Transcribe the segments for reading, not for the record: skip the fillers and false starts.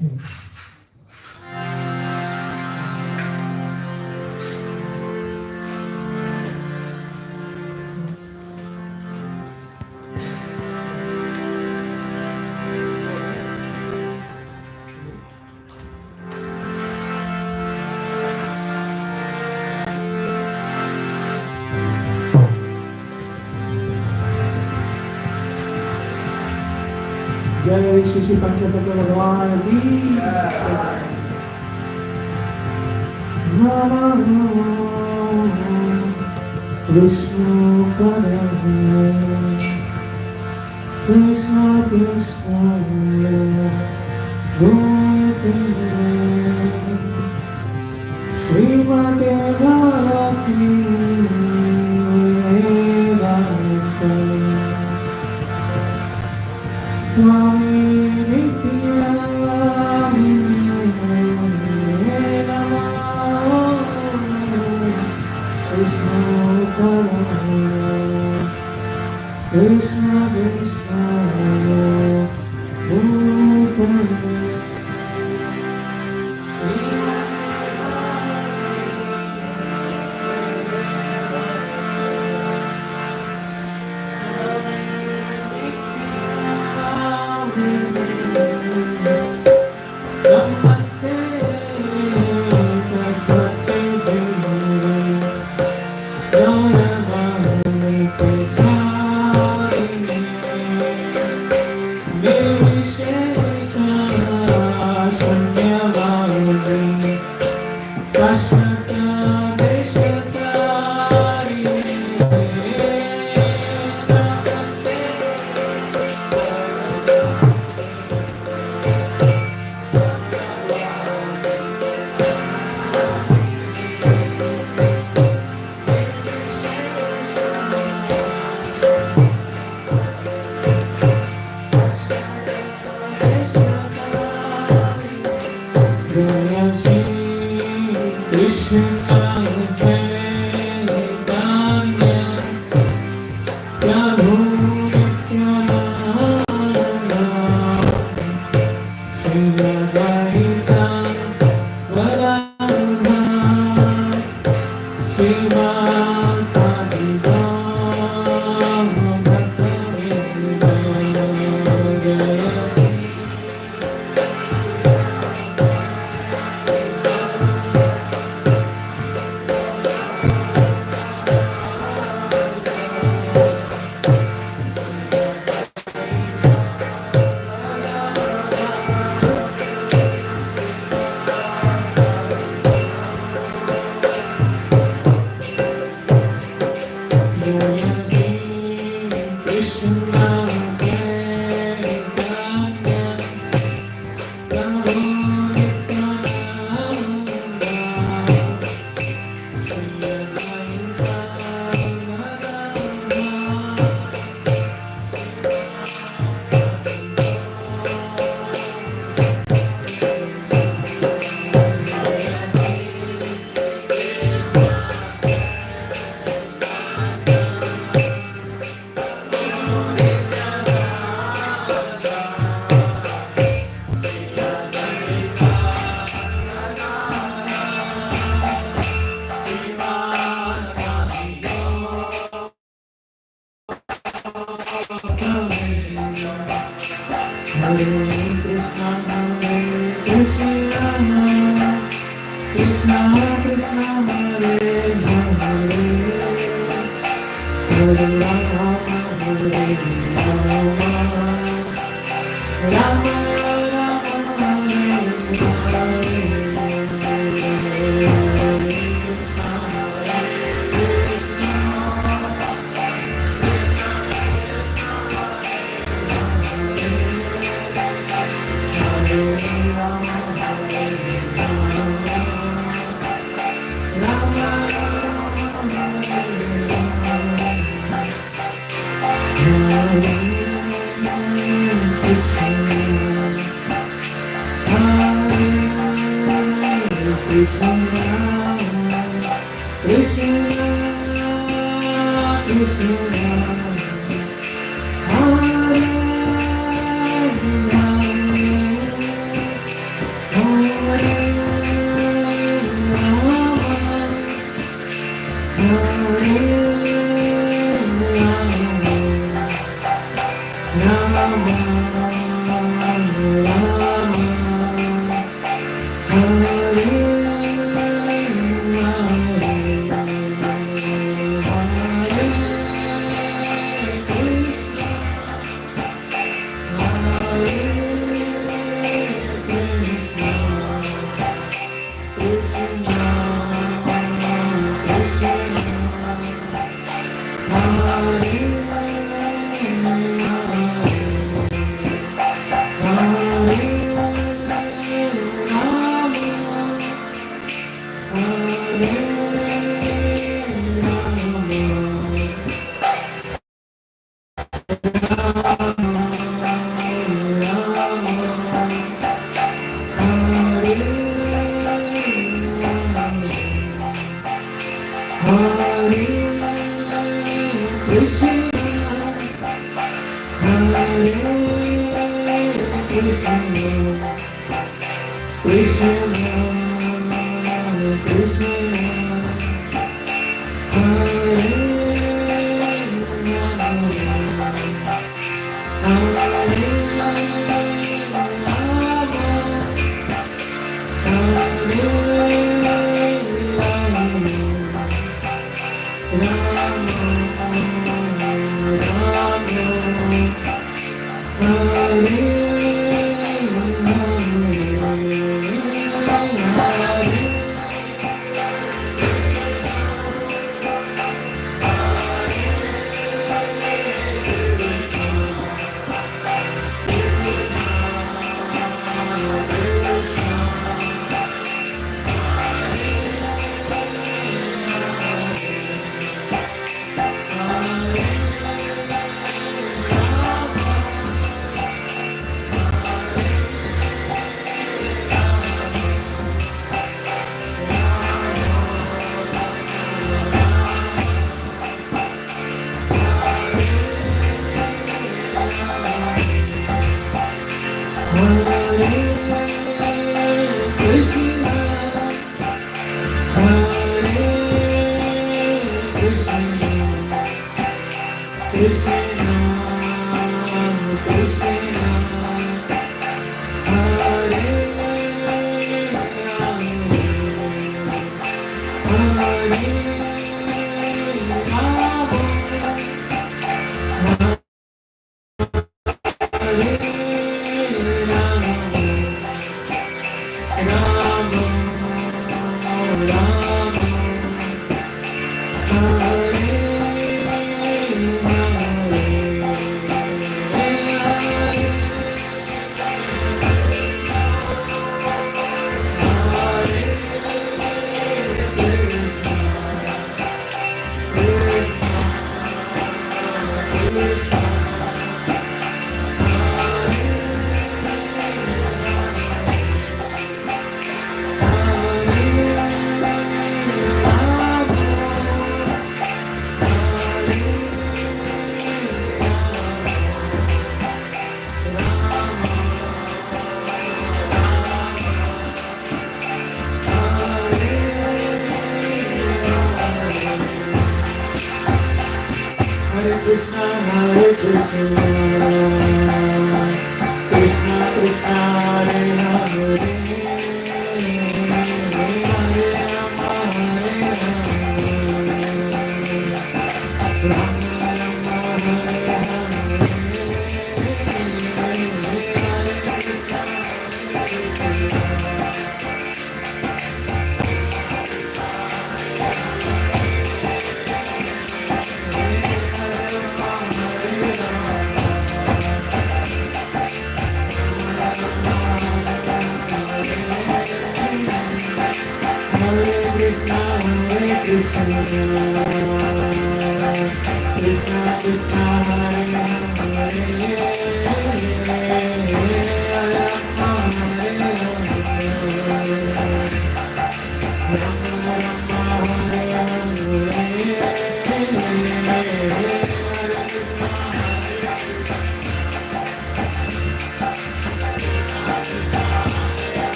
जय श्री श्री पंचतत्व भगवान की विष्णु कृष्ण कृष्ण श्रीमते भक्ति स्वामी Nityanand Krishna Krishna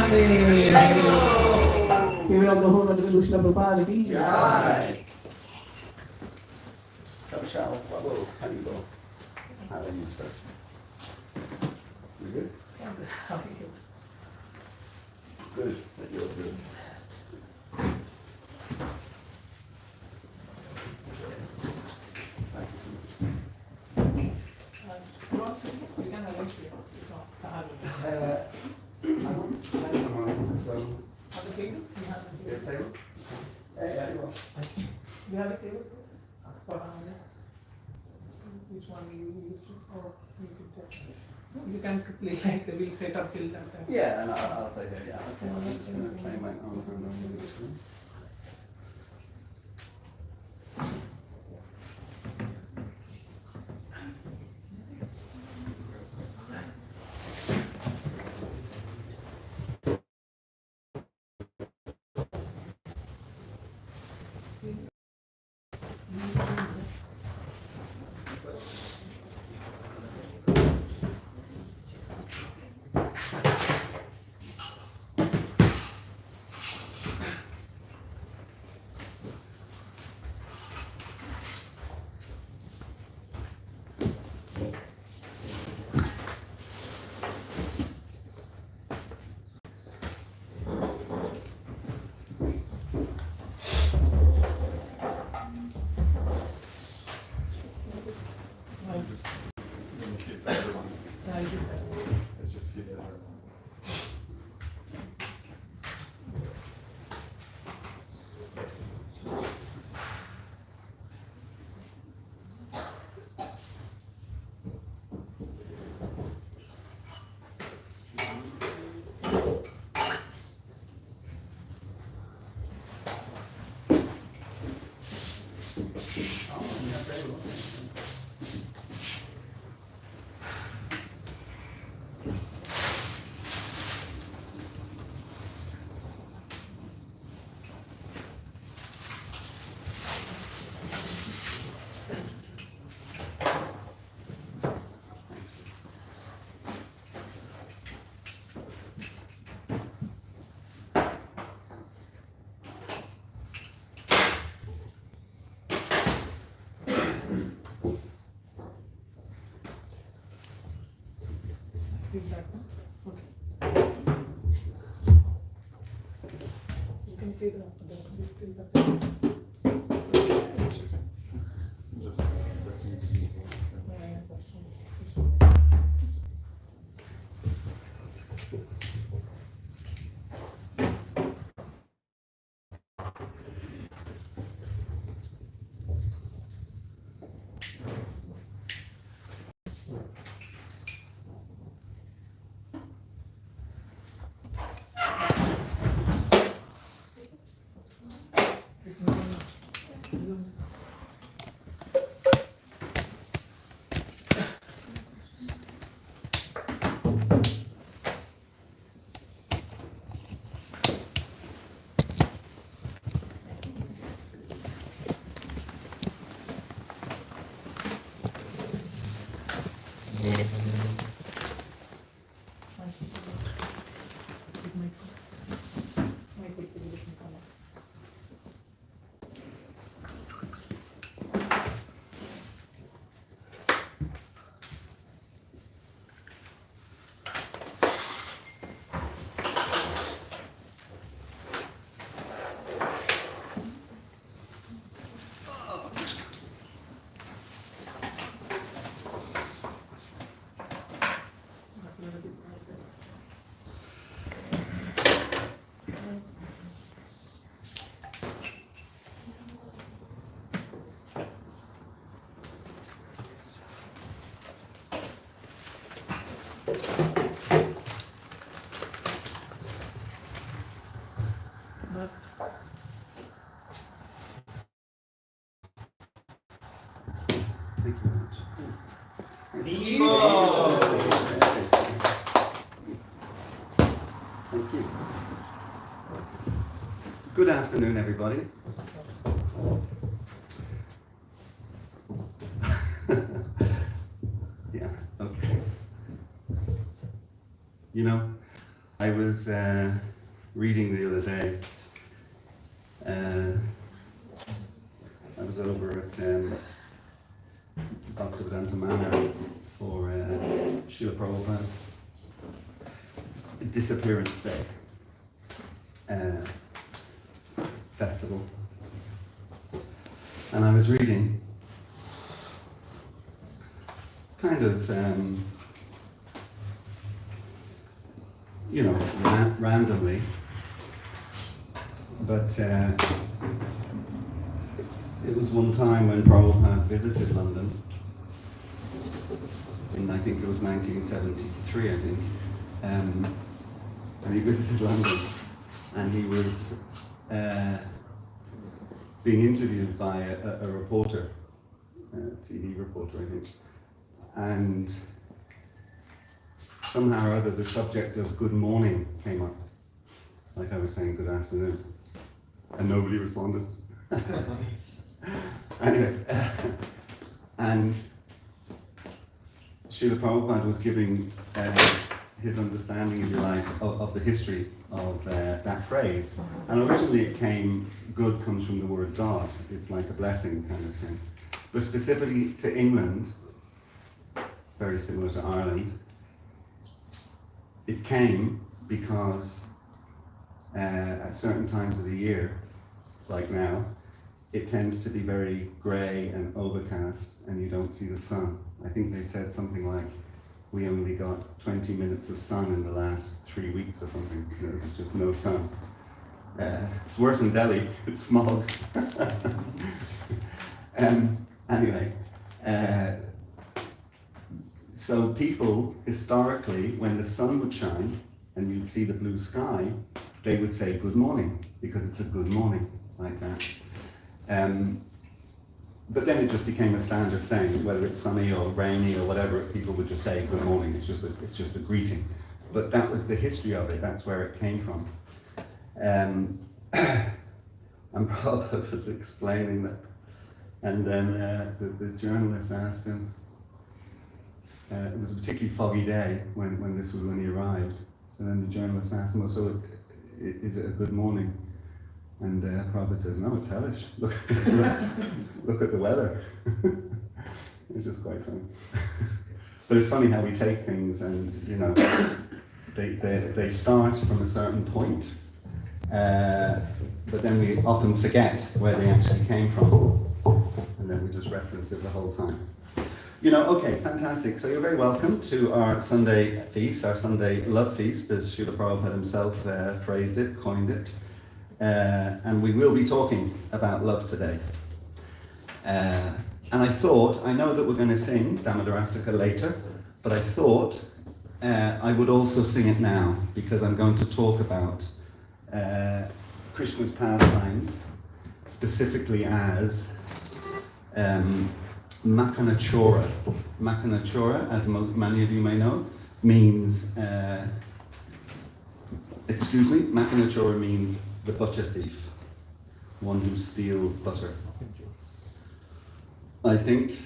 Give it up the whole of the Krishna Prabhupada ki. Prabhu, how do you go? How are you, sir? You good? Good, that you're good. I want to play the morning, so. Have a table? You have a You have a table? Yeah, you will. You have a table? Which one you use? Or you could take? You can play like we'll set up till that time. Yeah, and I'll play that, yeah. Okay, I'm just going to play my own song. Exactly. Okay. You can play the Thank you very much. Thank you. Good afternoon, everybody. Yeah, okay. You know, I was was reading the other day. I was over at Bhaktivedanta Manor for Srila Prabhupada's Disappearance Day festival. And I was reading kind of, randomly, but it was one time when Prabhupada visited London, in I think it was 1973, I think, and he visited London, and he was being interviewed by a reporter, a TV reporter, I think, and somehow or other the subject of good morning came up, like I was saying good afternoon, and nobody responded. Anyway, and Srila Prabhupada was giving his understanding, if you like, of the history of that phrase. And originally it came, good comes from the word God. It's like a blessing kind of thing. But specifically to England, very similar to Ireland, it came because at certain times of the year, like now, it tends to be very grey and overcast and you don't see the sun. I think they said something like, we only got 20 minutes of sun in the last 3 weeks or something. There was just no sun. It's worse in Delhi, it's smog. Anyway, so people, historically, when the sun would shine and you'd see the blue sky, they would say good morning, because it's a good morning, like that. But then it just became a standard thing, whether it's sunny or rainy or whatever, people would just say good morning, it's just a greeting. But that was the history of it, that's where it came from. And Prabhupada was explaining that, and then the journalist asked him, it was a particularly foggy day when this was when he arrived, so then the journalist asked him, well, so is it a good morning? And Prabhupada says, no, it's hellish. Look at the weather. It's just quite funny. But it's funny how we take things and, they start from a certain point, but then we often forget where they actually came from, and then we just reference it the whole time. Okay, fantastic. So you're very welcome to our Sunday feast, our Sunday love feast, as Srila Prabhupada himself phrased it, coined it. And we will be talking about love today. And I know that we're going to sing Damodarastaka later, but I thought I would also sing it now, because I'm going to talk about Krishna's pastimes, specifically as Makanachora. Makanachora, as many of you may know, means, Makanachora means the butter thief, one who steals butter. I think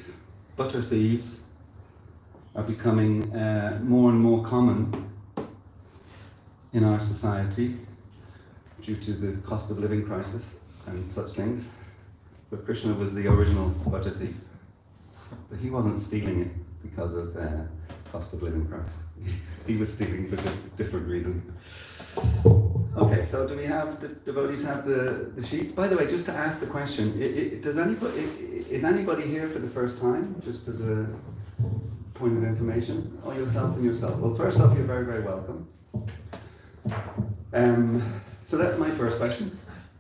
butter thieves are becoming more and more common in our society due to the cost of living crisis and such things. But Krishna was the original butter thief. But he wasn't stealing it because of cost of living crisis. He was stealing for different reasons. Okay, so do we have, the devotees have the sheets? By the way, just to ask the question, is anybody here for the first time? Just as a point of information? Oh, yourself and yourself. Well, first off, you're very, very welcome. So that's my first question.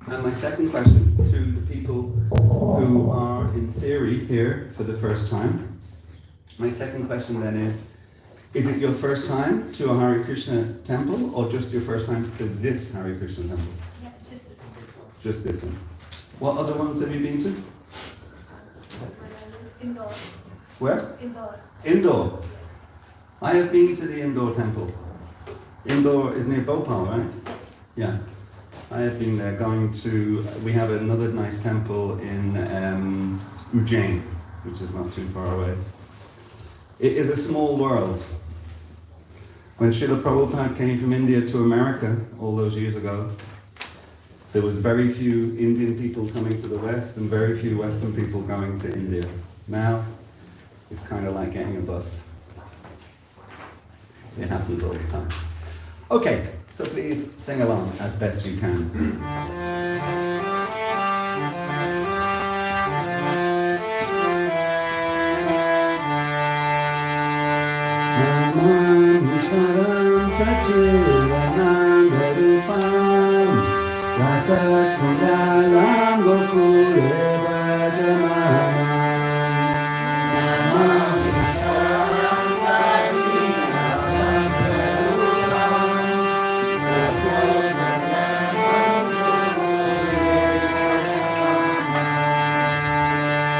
And my second question to the people who are in theory here for the first time. My second question then is it your first time to a Hare Krishna temple, or just your first time to this Hare Krishna temple? Yeah, just this one. Just this one. What other ones have you been to? Indore. Where? Indore. Indore. I have been to the Indore temple. Indore is near Bhopal, right? Yeah. I have been there we have another nice temple in Ujjain, which is not too far away. It is a small world. When Srila Prabhupada came from India to America all those years ago, there was very few Indian people coming to the West and very few Western people going to India. Now, it's kind of like getting a bus. It happens all the time. Okay, so please sing along as best you can.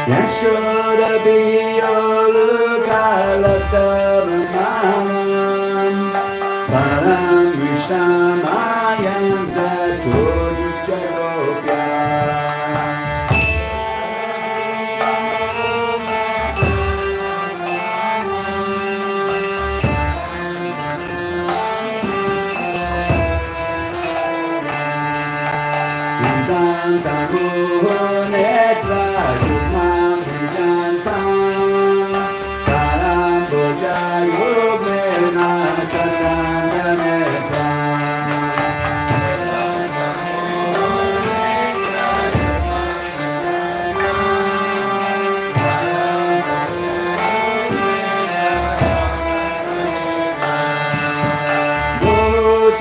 Yashoda Biyolukalatam Param Vishnamayam Tatodicharopya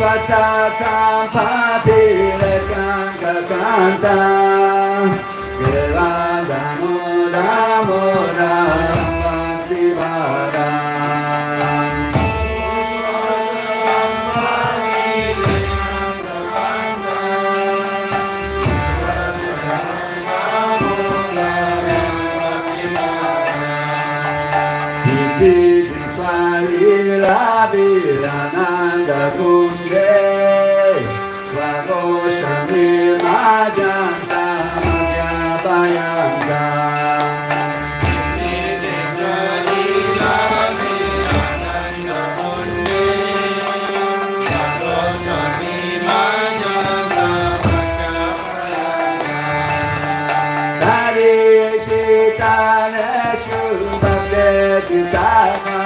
Swasakam Patilekam Kakanta Giradamudamudaram Bhaktivaram Virananda Kunde Pragosha Nirmajanta Madhyapayanta Hari Shitane Shubhakti Kitana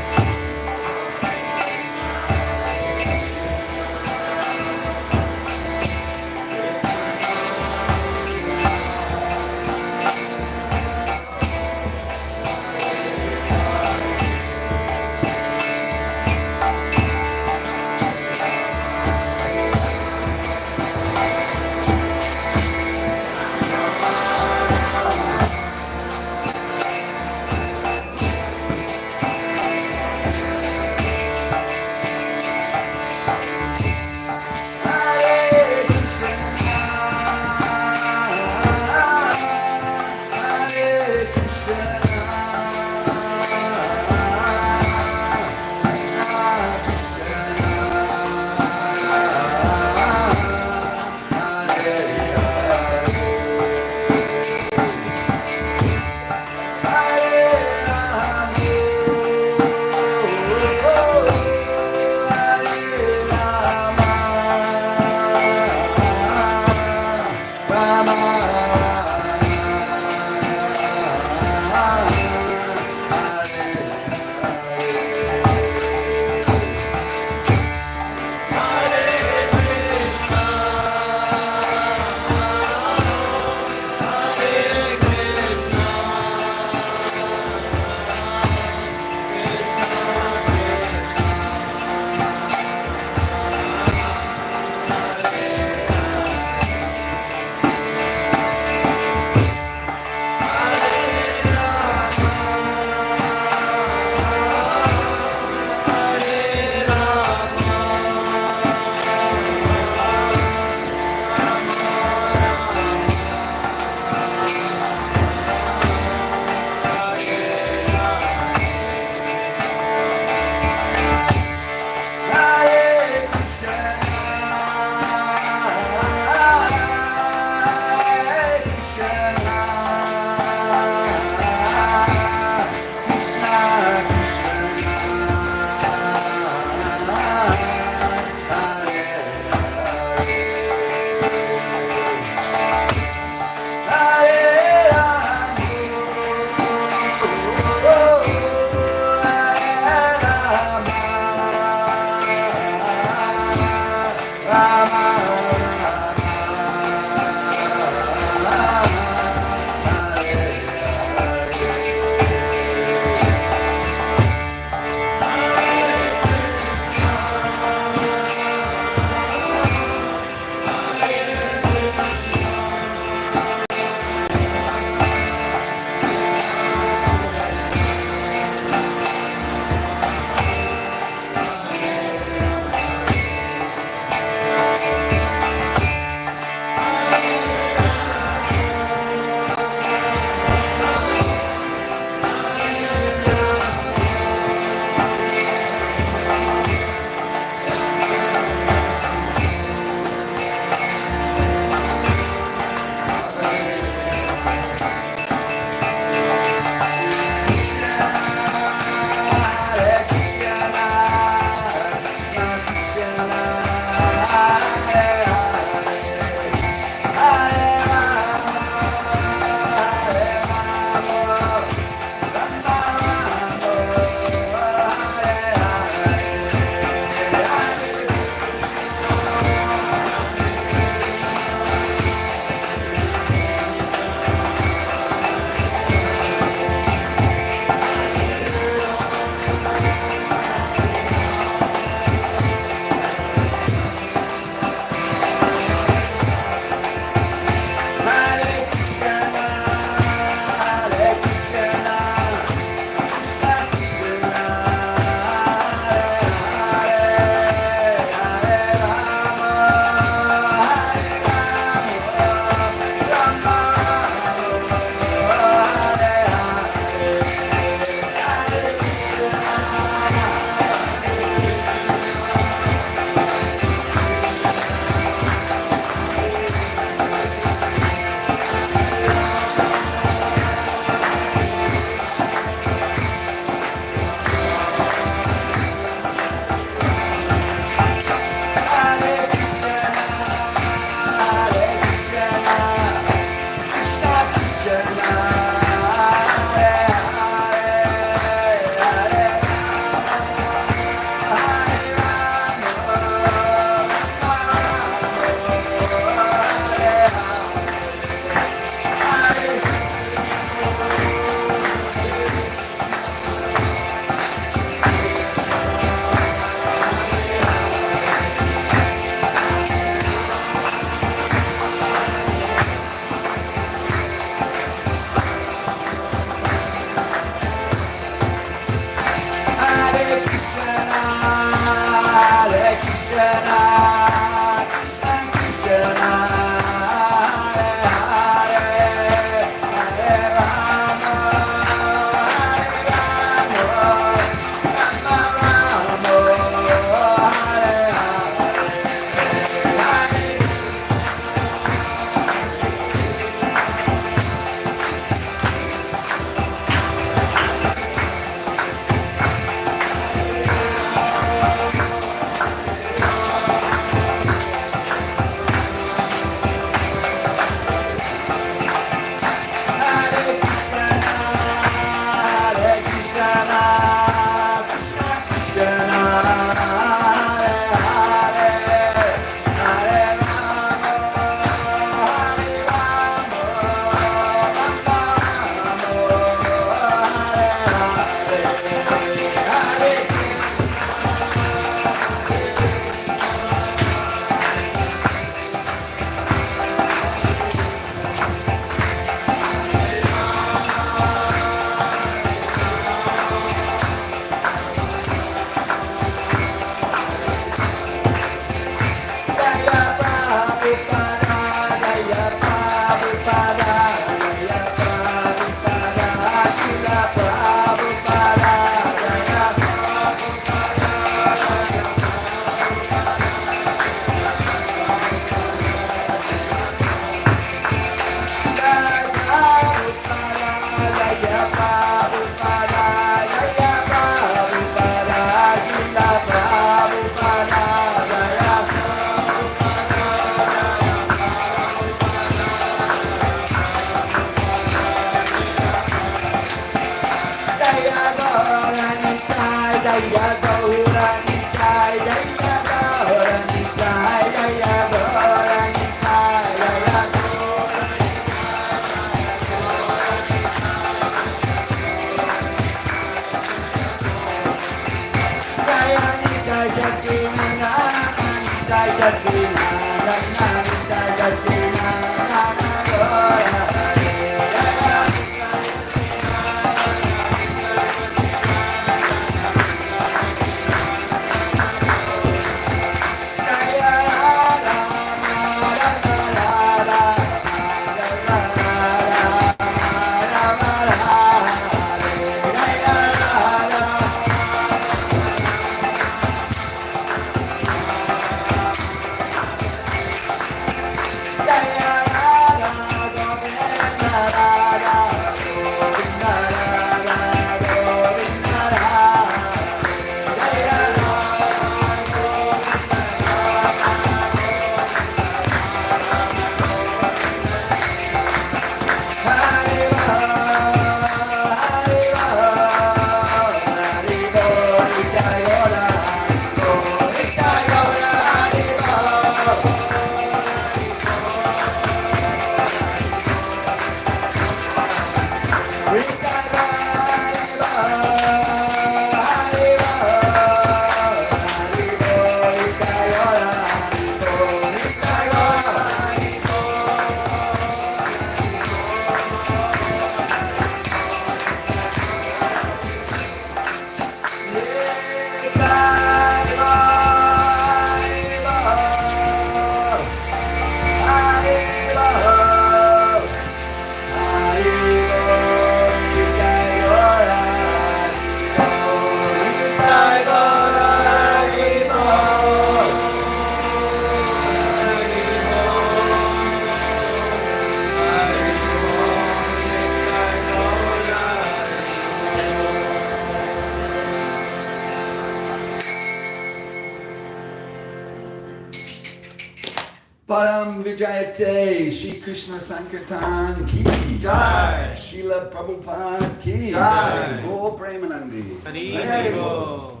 Param Vijayate, Shri Krishna Sankirtan ki Jai. Srila Prabhupada ki Jai. Go Premanandi. Hari Bol.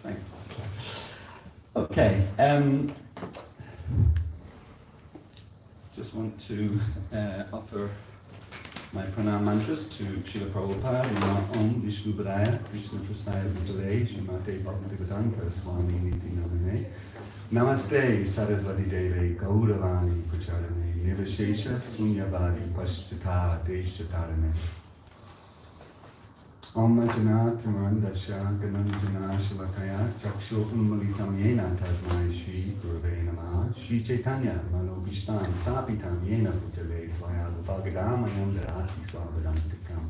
Thanks. Okay, just want to offer my pranam mantras to Srila Prabhupada in our Om Vishnu Padaya, Krishna Prasaya Bhutale, Srimate Bhaktivedanta Swami Niti Namane. Namaste Saraswati Devi Gauravani Pracharane Nirvishesha Sunyavadi Paschata Deshatarane Om Janat Marandasha Gananjana Shivakaya Chaksho Unmalitam Yena Tasmai Shri Gurave Namah Shri Chaitanya Mano Vishtam Stapitam Yena Putale Swayadu Bhagavam Ayandarati Swavadantikam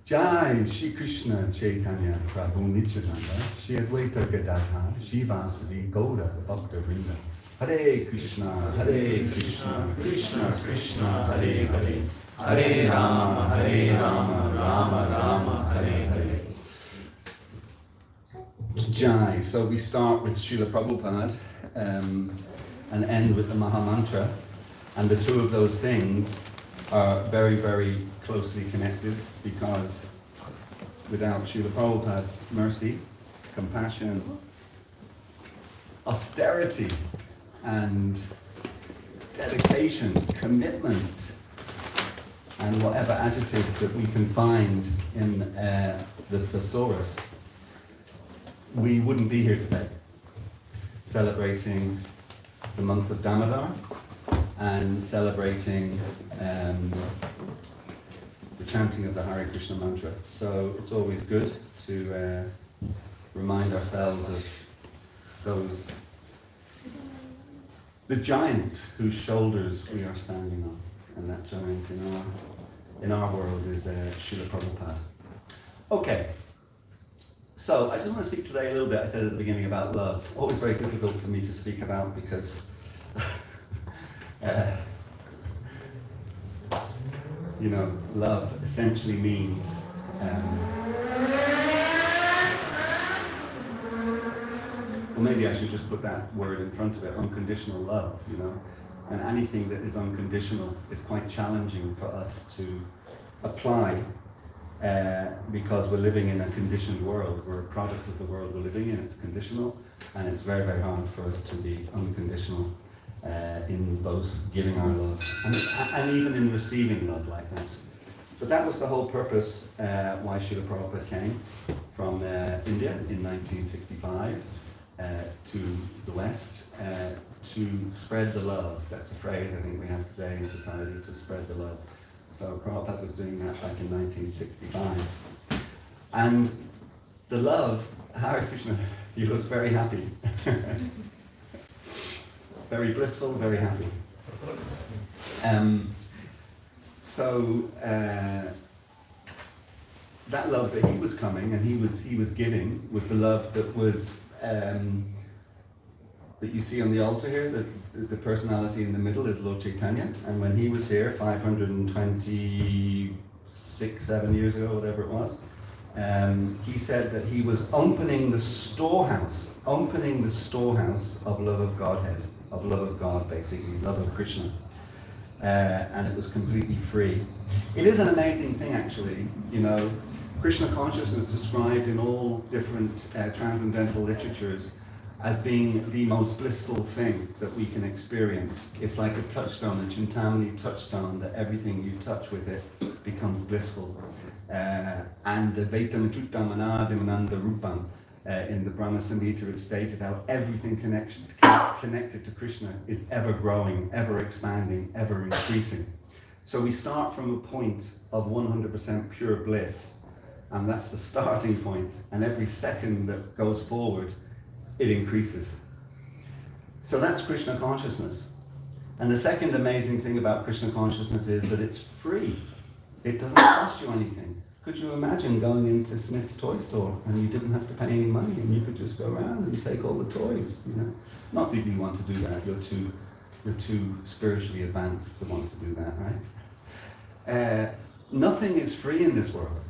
Jai Shri Krishna Chaitanya Prabhu Nityananda Shri Advaita Gadadha Shri Vasadi Gaura Bhakta Vrinda Hare Krishna Krishna Krishna Hare Hare Hare Rama Rama Rama Hare Hare. Jai. So we start with Srila Prabhupada and end with the Maha Mantra, and the two of those things are very, very closely connected, because without Srila Prabhupada's mercy, compassion, austerity, and dedication, commitment, and whatever adjective that we can find in the thesaurus, we wouldn't be here today, celebrating the month of Damodar and celebrating the chanting of the Hare Krishna mantra. So it's always good to remind ourselves of those, the giant whose shoulders we are standing on, and that giant in our world is Srila Prabhupada. Okay, so I just want to speak today a little bit. I said at the beginning about love. Always very difficult for me to speak about, because you know, love essentially means well, maybe I should just put that word in front of it, unconditional love, you know. And anything that is unconditional is quite challenging for us to apply because we're living in a conditioned world. We're a product of the world we're living in. It's conditional, and it's very, very hard for us to be unconditional in both giving our love and even in receiving love like that. But that was the whole purpose why Srila Prabhupada came from India in 1965 to the West to spread the love. That's a phrase I think we have today in society, to spread the love. So Prabhupada was doing that back in 1965. And the love, Hare Krishna, you look very happy. Very blissful, very happy. That love that he was coming and he was giving was the love that was that you see on the altar here. The personality in the middle is Lord Chaitanya, and when he was here 526-7 years ago, whatever it was, he said that he was opening the storehouse of love of Godhead, of love of God, basically, love of Krishna. And it was completely free. It is an amazing thing, actually. You know, Krishna consciousness described in all different transcendental literatures as being the most blissful thing that we can experience. It's like a touchstone, a Chintamani touchstone, that everything you touch with it becomes blissful. And the Vaitam Chuttamanadimananda Rupam in the Brahma Samhita, it's stated how everything connected to Krishna is ever growing, ever expanding, ever increasing. So we start from a point of 100% pure bliss, and that's the starting point, and every second that goes forward, it increases. So that's Krishna consciousness. And the second amazing thing about Krishna consciousness is that it's free. It doesn't cost you anything. Could you imagine going into Smith's toy store and you didn't have to pay any money and you could just go around and take all the toys, you know? Not that you want to do that, you're too spiritually advanced to want to do that, right? Nothing is free in this world.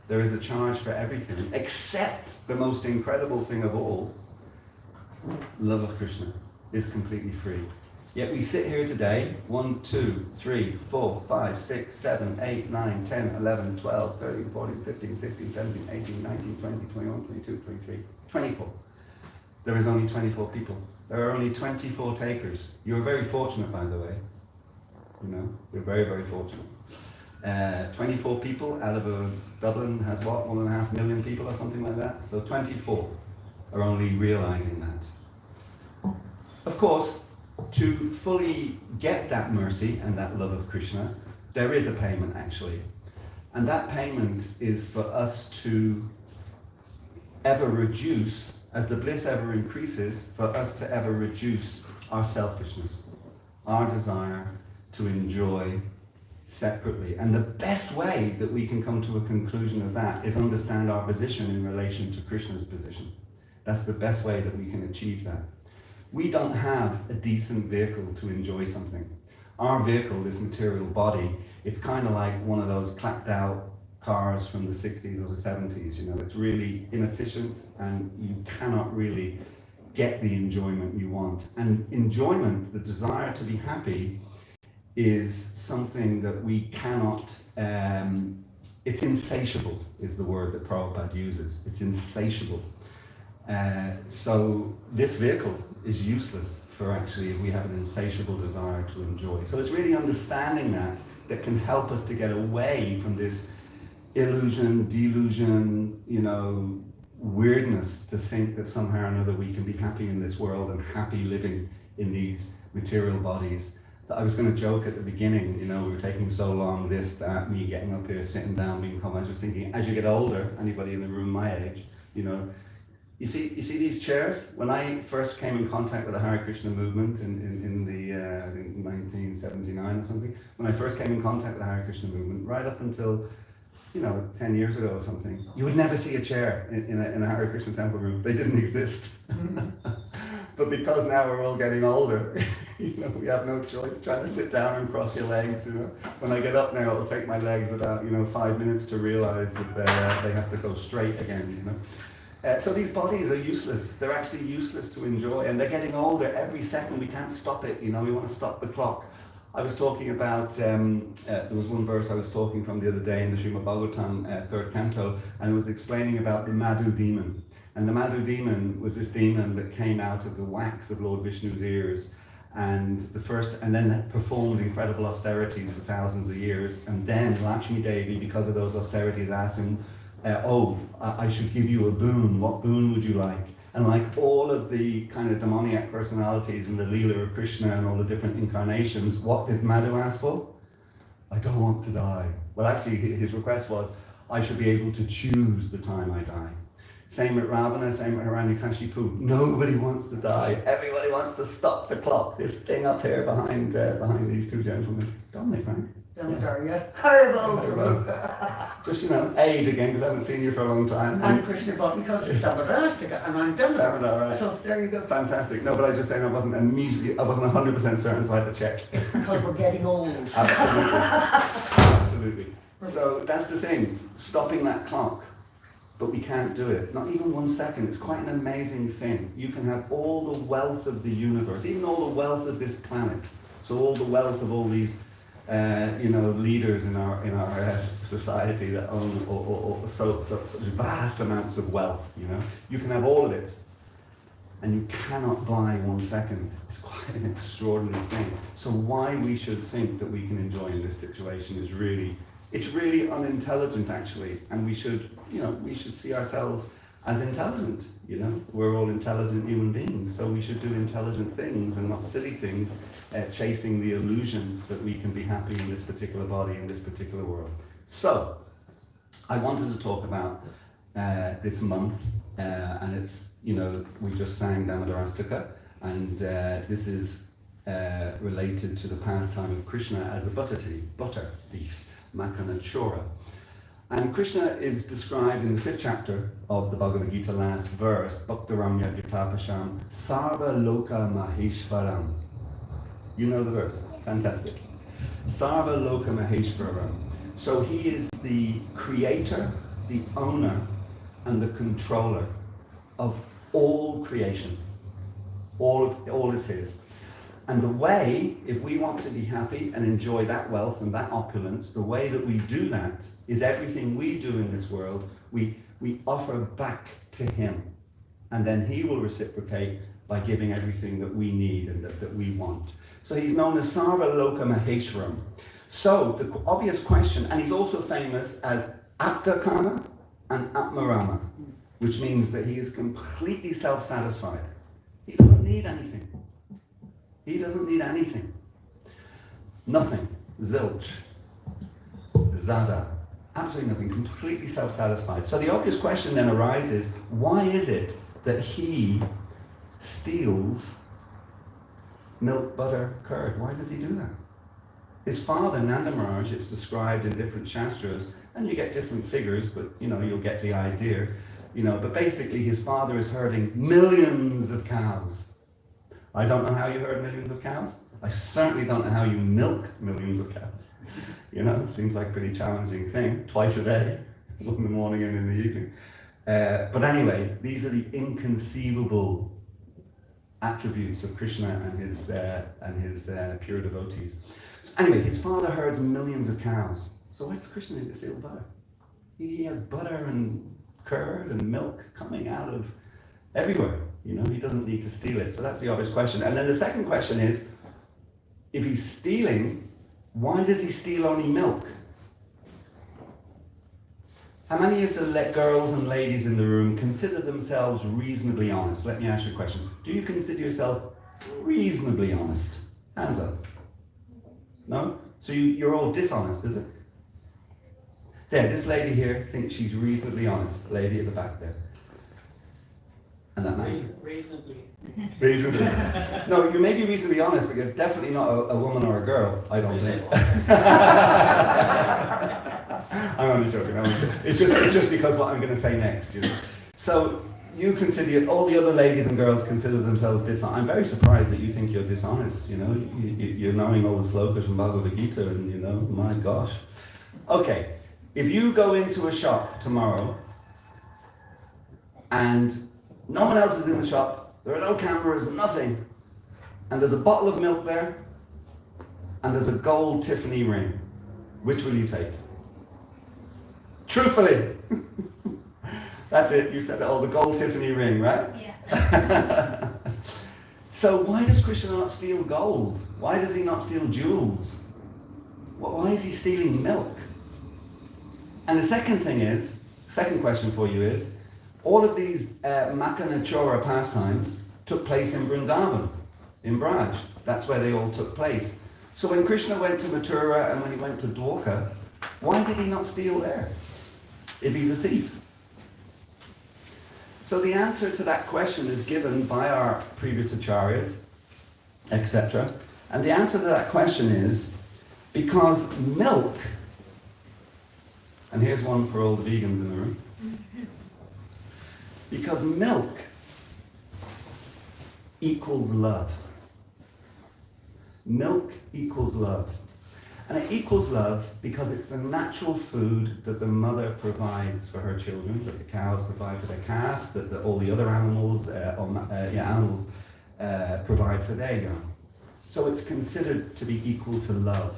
There is a charge for everything, except the most incredible thing of all, love of Krishna is completely free. Yet we sit here today, 1, 2, 3, 4, 5, 6, 7, 8, 9, 10, 11, 12, 13, 14, 15, 16, 17, 18, 19, 20, 21, 22, 23, 24. There is only 24 people. There are only 24 takers. You're very fortunate, by the way. You know, you're very, very fortunate. 24 people out of Dublin has what, 1.5 million people or something like that? So 24 are only realizing that. Of course, to fully get that mercy and that love of Krishna, there is a payment actually. And that payment is for us to ever reduce, as the bliss ever increases, for us to ever reduce our selfishness, our desire to enjoy separately. And the best way that we can come to a conclusion of that is understand our position in relation to Krishna's position. That's the best way that we can achieve that. We don't have a decent vehicle to enjoy something. Our vehicle, this material body, it's kind of like one of those clapped out cars from the 60s or the 70s, you know, it's really inefficient and you cannot really get the enjoyment you want. And enjoyment, the desire to be happy, is something that we cannot, it's insatiable is the word that Prabhupada uses. It's insatiable. So this vehicle is useless for actually if we have an insatiable desire to enjoy. So it's really understanding that can help us to get away from this illusion, delusion, you know, weirdness to think that somehow or another we can be happy in this world and happy living in these material bodies. I was going to joke at the beginning, you know, we were taking so long, this, that, me getting up here, sitting down, being calm. I was just thinking, as you get older, anybody in the room my age, you know, you see these chairs? When I first came in contact with the Hare Krishna movement in the, I think 1979 or something, when I first came in contact with the Hare Krishna movement, right up until, you know, 10 years ago or something, you would never see a chair in a Hare Krishna temple room. They didn't exist. But because now we're all getting older, you know, we have no choice. Trying to sit down and cross your legs, you know. When I get up now, it'll take my legs about, you know, 5 minutes to realize that they have to go straight again, you know. So these bodies are useless. They're actually useless to enjoy, and they're getting older every second. We can't stop it, you know. We want to stop the clock. I was talking about, there was one verse I was talking from the other day in the Srimad Bhagavatam, third canto, and it was explaining about the Madhu demon. And the Madhu demon was this demon that came out of the wax of Lord Vishnu's ears, and then performed incredible austerities for thousands of years. And then Lakshmi Devi, because of those austerities, asked him, I should give you a boon. What boon would you like? And like all of the kind of demoniac personalities in the Leela of Krishna and all the different incarnations, what did Madhu ask for? I don't want to die. Well, actually, his request was, I should be able to choose the time I die. Same with Ravana, same with Hiranyakashipu. Nobody wants to die. Everybody wants to stop the clock. This thing up here behind these two gentlemen. Dominic, right? Just, age again, because I haven't seen you for a long time. And Krishna bought me because it's Damodarastika, and I'm Damodar. Right. So there you go. Fantastic. No, but I was just saying I wasn't 100% certain, so I had to check. It's because we're getting old. Absolutely. Absolutely. So that's the thing, stopping that clock. But we can't do it, not even 1 second. It's quite an amazing thing. You can have all the wealth of the universe, even all the wealth of this planet. So all the wealth of all these leaders in our society that own so vast amounts of wealth, You can have all of it, and you cannot buy 1 second. It's quite an extraordinary thing. So why we should think that we can enjoy in this situation is it's really unintelligent, actually, and we should see ourselves as intelligent, We're all intelligent human beings, so we should do intelligent things and not silly things, chasing the illusion that we can be happy in this particular body, in this particular world. So, I wanted to talk about this month, and it's, we just sang Damodarastika, and this is related to the pastime of Krishna as the butter thief, Makana Chora. And Krishna is described in the 5th chapter of the Bhagavad Gita, last verse, Bhaktaramya Gitapasham, Sarva Loka Maheshvaram. You know the verse? Fantastic. Sarva Loka Maheshvaram. So he is the creator, the owner, and the controller of all creation. All is his. And the way, if we want to be happy and enjoy that wealth and that opulence, the way that we do that is everything we do in this world, we offer back to him. And then he will reciprocate by giving everything that we need and that we want. So he's known as Sarva Loka Maheshwaram. So the obvious question, and he's also famous as Aptakama and Atmarama, which means that he is completely self-satisfied. He doesn't need anything. He doesn't need anything. Nothing. Zilch. Zada. Absolutely nothing. Completely self-satisfied. So the obvious question then arises, why is it that he steals milk, butter, curd? Why does he do that? His father, Nanda Maharaj, it's described in different shastras, and you get different figures, but you'll get the idea. But basically his father is herding millions of cows. I don't know how you herd millions of cows. I certainly don't know how you milk millions of cows. It seems like a pretty challenging thing, twice a day, one in the morning and in the evening. But anyway, these are the inconceivable attributes of Krishna and his pure devotees. So anyway, his father herds millions of cows. So why does Krishna need to steal butter? He has butter and curd and milk coming out of everywhere. He doesn't need to steal it. So that's the obvious question. And then the second question is, if he's stealing, why does he steal only milk? How many of the girls and ladies in the room consider themselves reasonably honest? Let me ask you a question. Do you consider yourself reasonably honest? Hands up. No? So you're all dishonest, is it? There, this lady here thinks she's reasonably honest. Lady at the back there. And that man. Reasonably. Reasonably. No, you may be reasonably honest, but you're definitely not a woman or a girl, I don't think. I'm only joking. It's just because what I'm going to say next, So you consider, all the other ladies and girls consider themselves dishonest. I'm very surprised that you think you're dishonest, You're knowing all the slokas from Bhagavad Gita and, my gosh. Okay, if you go into a shop tomorrow and no one else is in the shop, there are no cameras, nothing, and there's a bottle of milk there, and there's a gold Tiffany ring. Which will you take? Truthfully. That's it, you said it all, the gold Tiffany ring, right? Yeah. So why does Krishna not steal gold? Why does he not steal jewels? Why is he stealing milk? And the second question for you is, all of these Makanachora pastimes took place in Vrindavan, in Braj. That's where they all took place. So when Krishna went to Mathura and when he went to Dwarka, why did he not steal there, if he's a thief? So the answer to that question is given by our previous acharyas, etc. And the answer to that question is, because milk, and here's one for all the vegans in the room, because milk equals love. Milk equals love. And it equals love because it's the natural food that the mother provides for her children, that the cows provide for their calves, that all the other animals, provide for their young. So it's considered to be equal to love.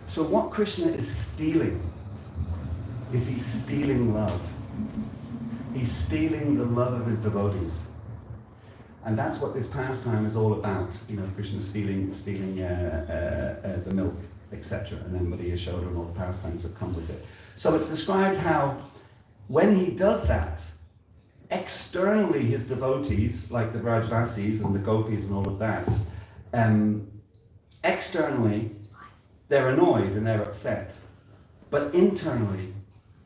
So what Krishna is stealing is he's stealing love. He's stealing the love of his devotees. And that's what this pastime is all about. You know, Krishna stealing the milk, etc. And then Maria Yashoda and all the pastimes that come with it. So it's described how when he does that, externally his devotees, like the Brajvasis and the Gopis and all of that, externally they're annoyed and they're upset. But internally,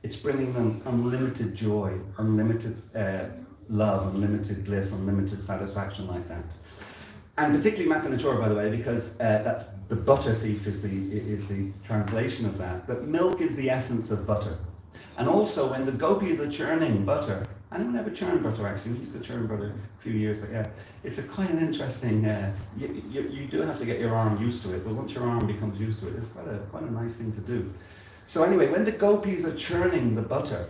it's bringing them unlimited joy, unlimited love, unlimited bliss, unlimited satisfaction like that. And particularly Makanachora, by the way, because that's the butter thief is the translation of that. But milk is the essence of butter. And also when the gopis are churning butter, anyone ever churned butter actually? We used to churn butter a few years, but yeah, it's quite an interesting, you do have to get your arm used to it, but once your arm becomes used to it, it's quite a nice thing to do. So anyway, when the gopis are churning the butter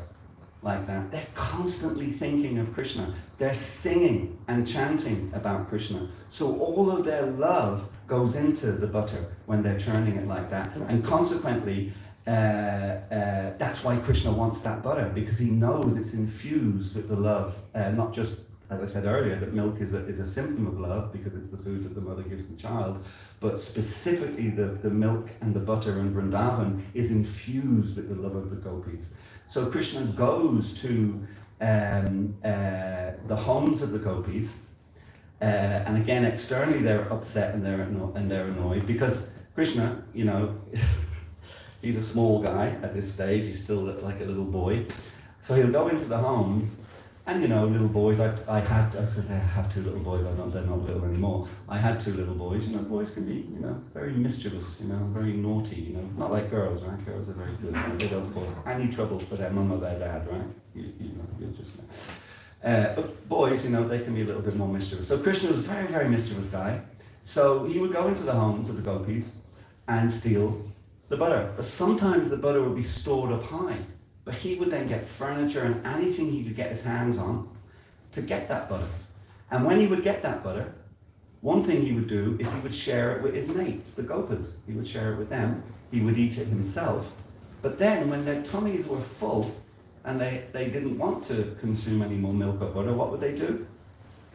like that, they're constantly thinking of Krishna. They're singing and chanting about Krishna. So all of their love goes into the butter when they're churning it like that. And consequently, that's why Krishna wants that butter, because he knows it's infused with the love, not just, as I said earlier, that milk is a symptom of love because it's the food that the mother gives the child, but specifically the milk and the butter in Vrindavan is infused with the love of the gopis. So Krishna goes to the homes of the gopis, and again externally they're upset and they're annoyed because Krishna, you know, he's a small guy at this stage. He's still like a little boy, so he'll go into the homes. And you know, little boys, I said I have two little boys, they're not little anymore. I had two little boys, you know, boys can be, you know, very mischievous, you know, very naughty, you know, not like girls, right? Girls are very good, they don't cause any trouble for their mum or their dad, right? You know, you'll just know. But boys, you know, they can be a little bit more mischievous. So Krishna was a very, very mischievous guy. So he would go into the homes of the gopis and steal the butter. But sometimes the butter would be stored up high. But he would then get furniture and anything he could get his hands on to get that butter. And when he would get that butter, one thing he would do is he would share it with his mates, the gopas. He would share it with them. He would eat it himself. But then when their tummies were full and they didn't want to consume any more milk or butter, what would they do?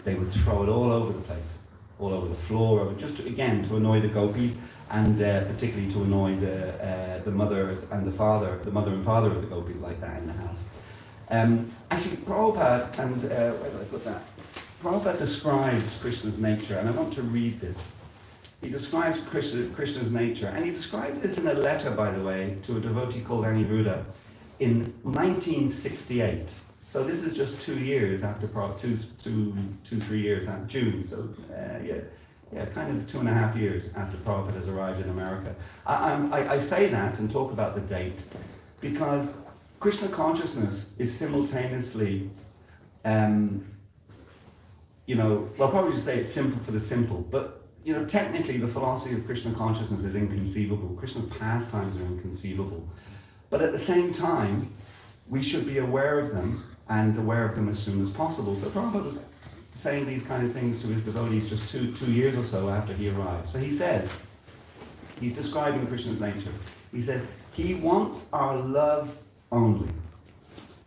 They would throw it all over the place, all over the floor, just to annoy the gopis. And particularly to annoy the mothers and the mother and father of the gopis like that in the house. Actually, Prabhupada, and where did I put that? Prabhupada describes Krishna's nature, and I want to read this. He describes Krishna's nature, and he describes this in a letter, by the way, to a devotee called Aniruddha in 1968. So this is just 2 years after Prabhupada, 3 years after June. So yeah, kind of 2.5 years after Prabhupada has arrived in America. I say that and talk about the date because Krishna consciousness is simultaneously, probably just say it's simple for the simple, but you know, technically the philosophy of Krishna consciousness is inconceivable. Krishna's pastimes are inconceivable. But at the same time, we should be aware of them and aware of them as soon as possible. So Prabhupada was saying these kind of things to his devotees just two years or so after he arrived. So he says, He's describing Krishna's nature. He says, he wants our love only.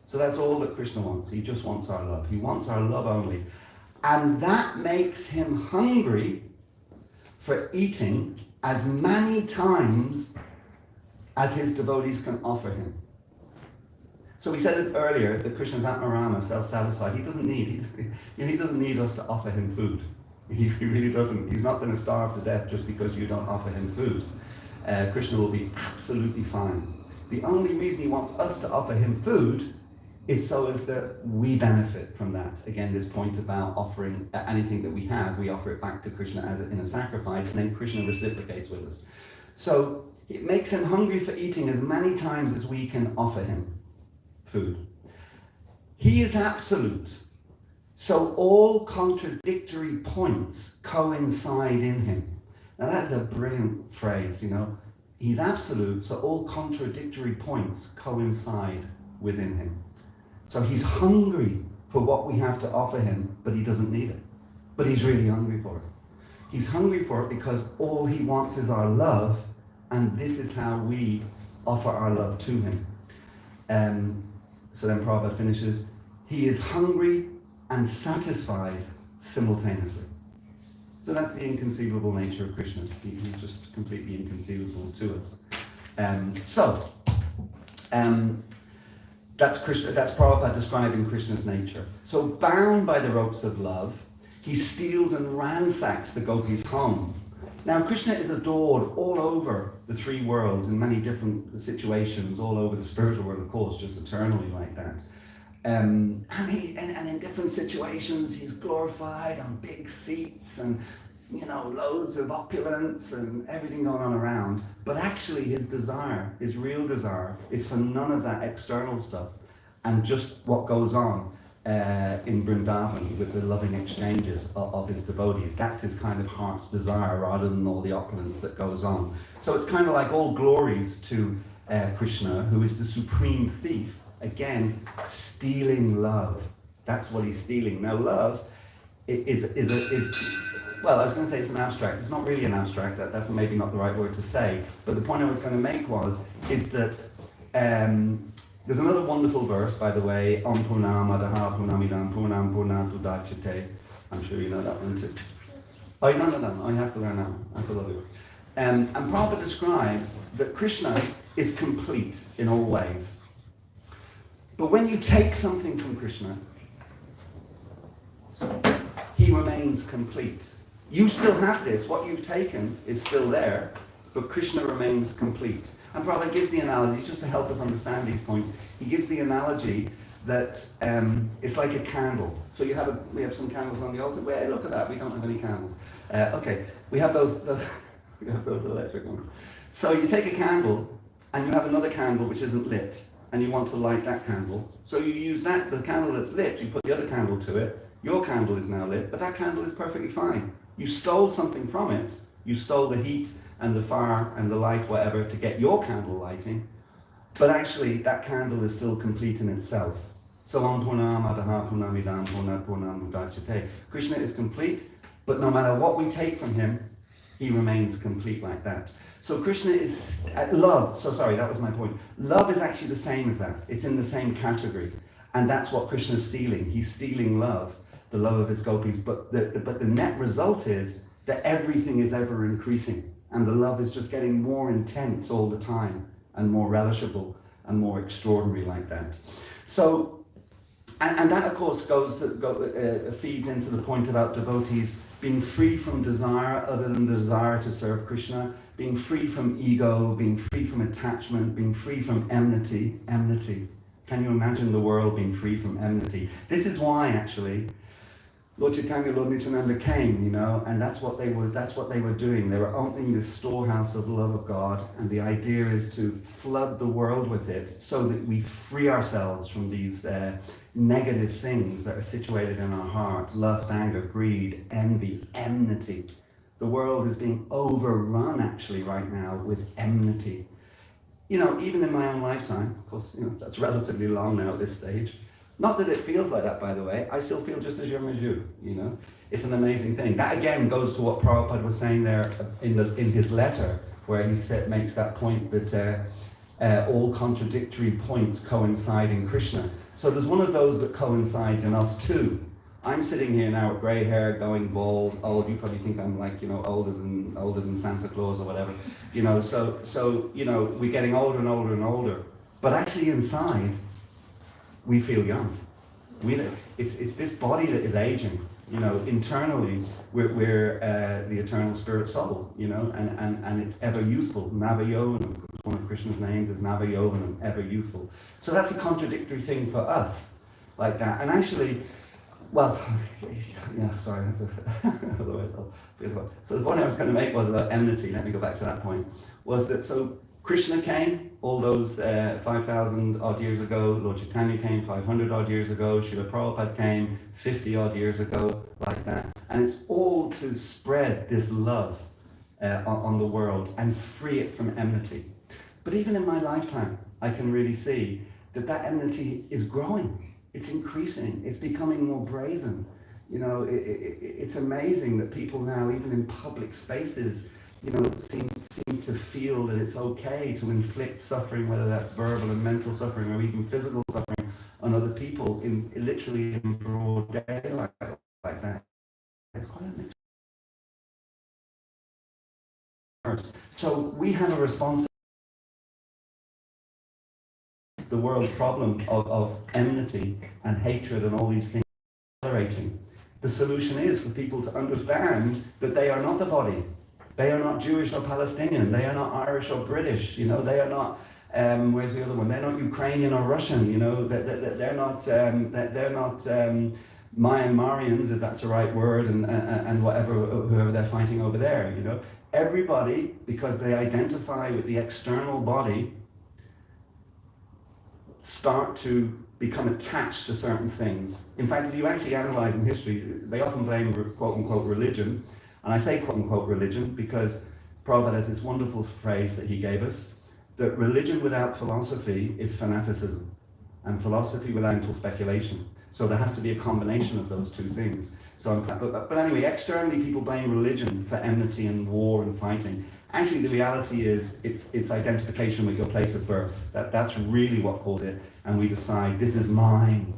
So that's all that Krishna wants. He just wants our love. He wants our love only. And that makes him hungry for eating as many times as his devotees can offer him. So we said it earlier that Krishna's Atmarama, self-satisfied. He doesn't need us to offer him food. He really doesn't. He's not going to starve to death just because you don't offer him food. Krishna will be absolutely fine. The only reason he wants us to offer him food is so as that we benefit from that. Again, this point about offering anything that we have, we offer it back to Krishna as in a sacrifice, and then Krishna reciprocates with us. So it makes him hungry for eating as many times as we can offer him food. He is absolute, so all contradictory points coincide in him. Now that's a brilliant phrase, you know. He's absolute, so all contradictory points coincide within him. So he's hungry for what we have to offer him, but he doesn't need it. But he's really hungry for it. He's hungry for it because all he wants is our love, and this is how we offer our love to him. So then Prabhupada finishes, he is hungry and satisfied simultaneously. So that's the inconceivable nature of Krishna. He's just completely inconceivable to us. That's Prabhupada describing Krishna's nature. So bound by the ropes of love, he steals and ransacks the gopis' home. Now Krishna is adored all over the three worlds in many different situations, all over the spiritual world, of course, just eternally like that. And in different situations, he's glorified on big seats and, you know, loads of opulence and everything going on around. But actually his desire, his real desire, is for none of that external stuff and just what goes on in Vrindavan with the loving exchanges of his devotees. That's his kind of heart's desire rather than all the opulence that goes on. So it's kind of like all glories to Krishna, who is the supreme thief. Again, stealing love. That's what he's stealing. Now love is well, I was going to say it's an abstract. It's not really an abstract. That's maybe not the right word to say. But the point I was going to make is that there's another wonderful verse, by the way, Om Purnam Adaha Purnamidam Purnam Purnam Purnam. I'm sure you know that one too. Oh, no, I have to learn that one. That's a lovely one. And Prabhupada describes that Krishna is complete in all ways. But when you take something from Krishna, he remains complete. You still have this. What you've taken is still there, but Krishna remains complete. And Prabhupada gives the analogy, just to help us understand these points, he gives the analogy that it's like a candle. So we have some candles on the altar. Wait, look at that, we don't have any candles. Okay, we have those electric ones. So you take a candle, and you have another candle which isn't lit, and you want to light that candle. So you use the candle that's lit, you put the other candle to it, your candle is now lit, but that candle is perfectly fine. You stole something from it. You stole the heat and the fire and the light, whatever, to get your candle lighting, but actually that candle is still complete in itself. So Om Purnam Adaha Purnamidam Purnam Purnam. Krishna is complete, but no matter what we take from him, he remains complete like that. So Krishna is love. So sorry, that was my point. Love is actually the same as that. It's in the same category, and that's what Krishna is stealing. He's stealing love, the love of his gopis. But the net result is that everything is ever increasing, and the love is just getting more intense all the time, and more relishable, and more extraordinary like that. So, and that of course feeds into the point about devotees being free from desire other than the desire to serve Krishna, being free from ego, being free from attachment, being free from enmity. Can you imagine the world being free from enmity? This is why actually Lord Chaitanya, Lord Nityananda came, and that's what they were doing. They were opening this storehouse of love of God, and the idea is to flood the world with it so that we free ourselves from these negative things that are situated in our heart: lust, anger, greed, envy, enmity. The world is being overrun actually right now with enmity. Even in my own lifetime, of course, that's relatively long now at this stage. Not that it feels like that, by the way. I still feel just as young as you, It's an amazing thing. That again goes to what Prabhupada was saying there in his letter where he makes that point that all contradictory points coincide in Krishna. So there's one of those that coincides in us too. I'm sitting here now with grey hair, going bald, old. You probably think I'm like, older than Santa Claus or whatever. So we're getting older and older and older. But actually inside, we feel young. It's this body that is aging. Internally, we're the eternal spirit soul, and it's ever youthful. Navayovanam, one of Krishna's names is Navayovanam, ever youthful. So that's a contradictory thing for us, like that. And actually, well, yeah, sorry, I have to, otherwise I'll forget about it. So the point I was going to make was about enmity, let me go back to that point, was that so Krishna came all those 5,000 odd years ago, Lord Chaitanya came 500 odd years ago, Srila Prabhupada came 50 odd years ago, like that. And it's all to spread this love on the world and free it from enmity. But even in my lifetime, I can really see that enmity is growing. It's increasing. It's becoming more brazen. It's amazing that people now, even in public spaces, seem to feel that it's okay to inflict suffering, whether that's verbal and mental suffering or even physical suffering, on other people literally in broad daylight like that. It's quite a mix. So we have a response. The world's problem of enmity and hatred and all these things accelerating. The solution is for people to understand that they are not the body. They are not Jewish or Palestinian. They are not Irish or British. They are not. Where's the other one? They're not Ukrainian or Russian. They're not Myanmarians, if that's the right word, and whoever they're fighting over there. Everybody, because they identify with the external body, start to become attached to certain things. In fact, if you actually analyze in history, they often blame quote-unquote religion. And I say quote-unquote religion because Prabhupada has this wonderful phrase that he gave us, that religion without philosophy is fanaticism, and philosophy without mental speculation. So there has to be a combination of those two things. But anyway, externally people blame religion for enmity and war and fighting. Actually, the reality is it's identification with your place of birth. That's really what causes it. And we decide, this is mine.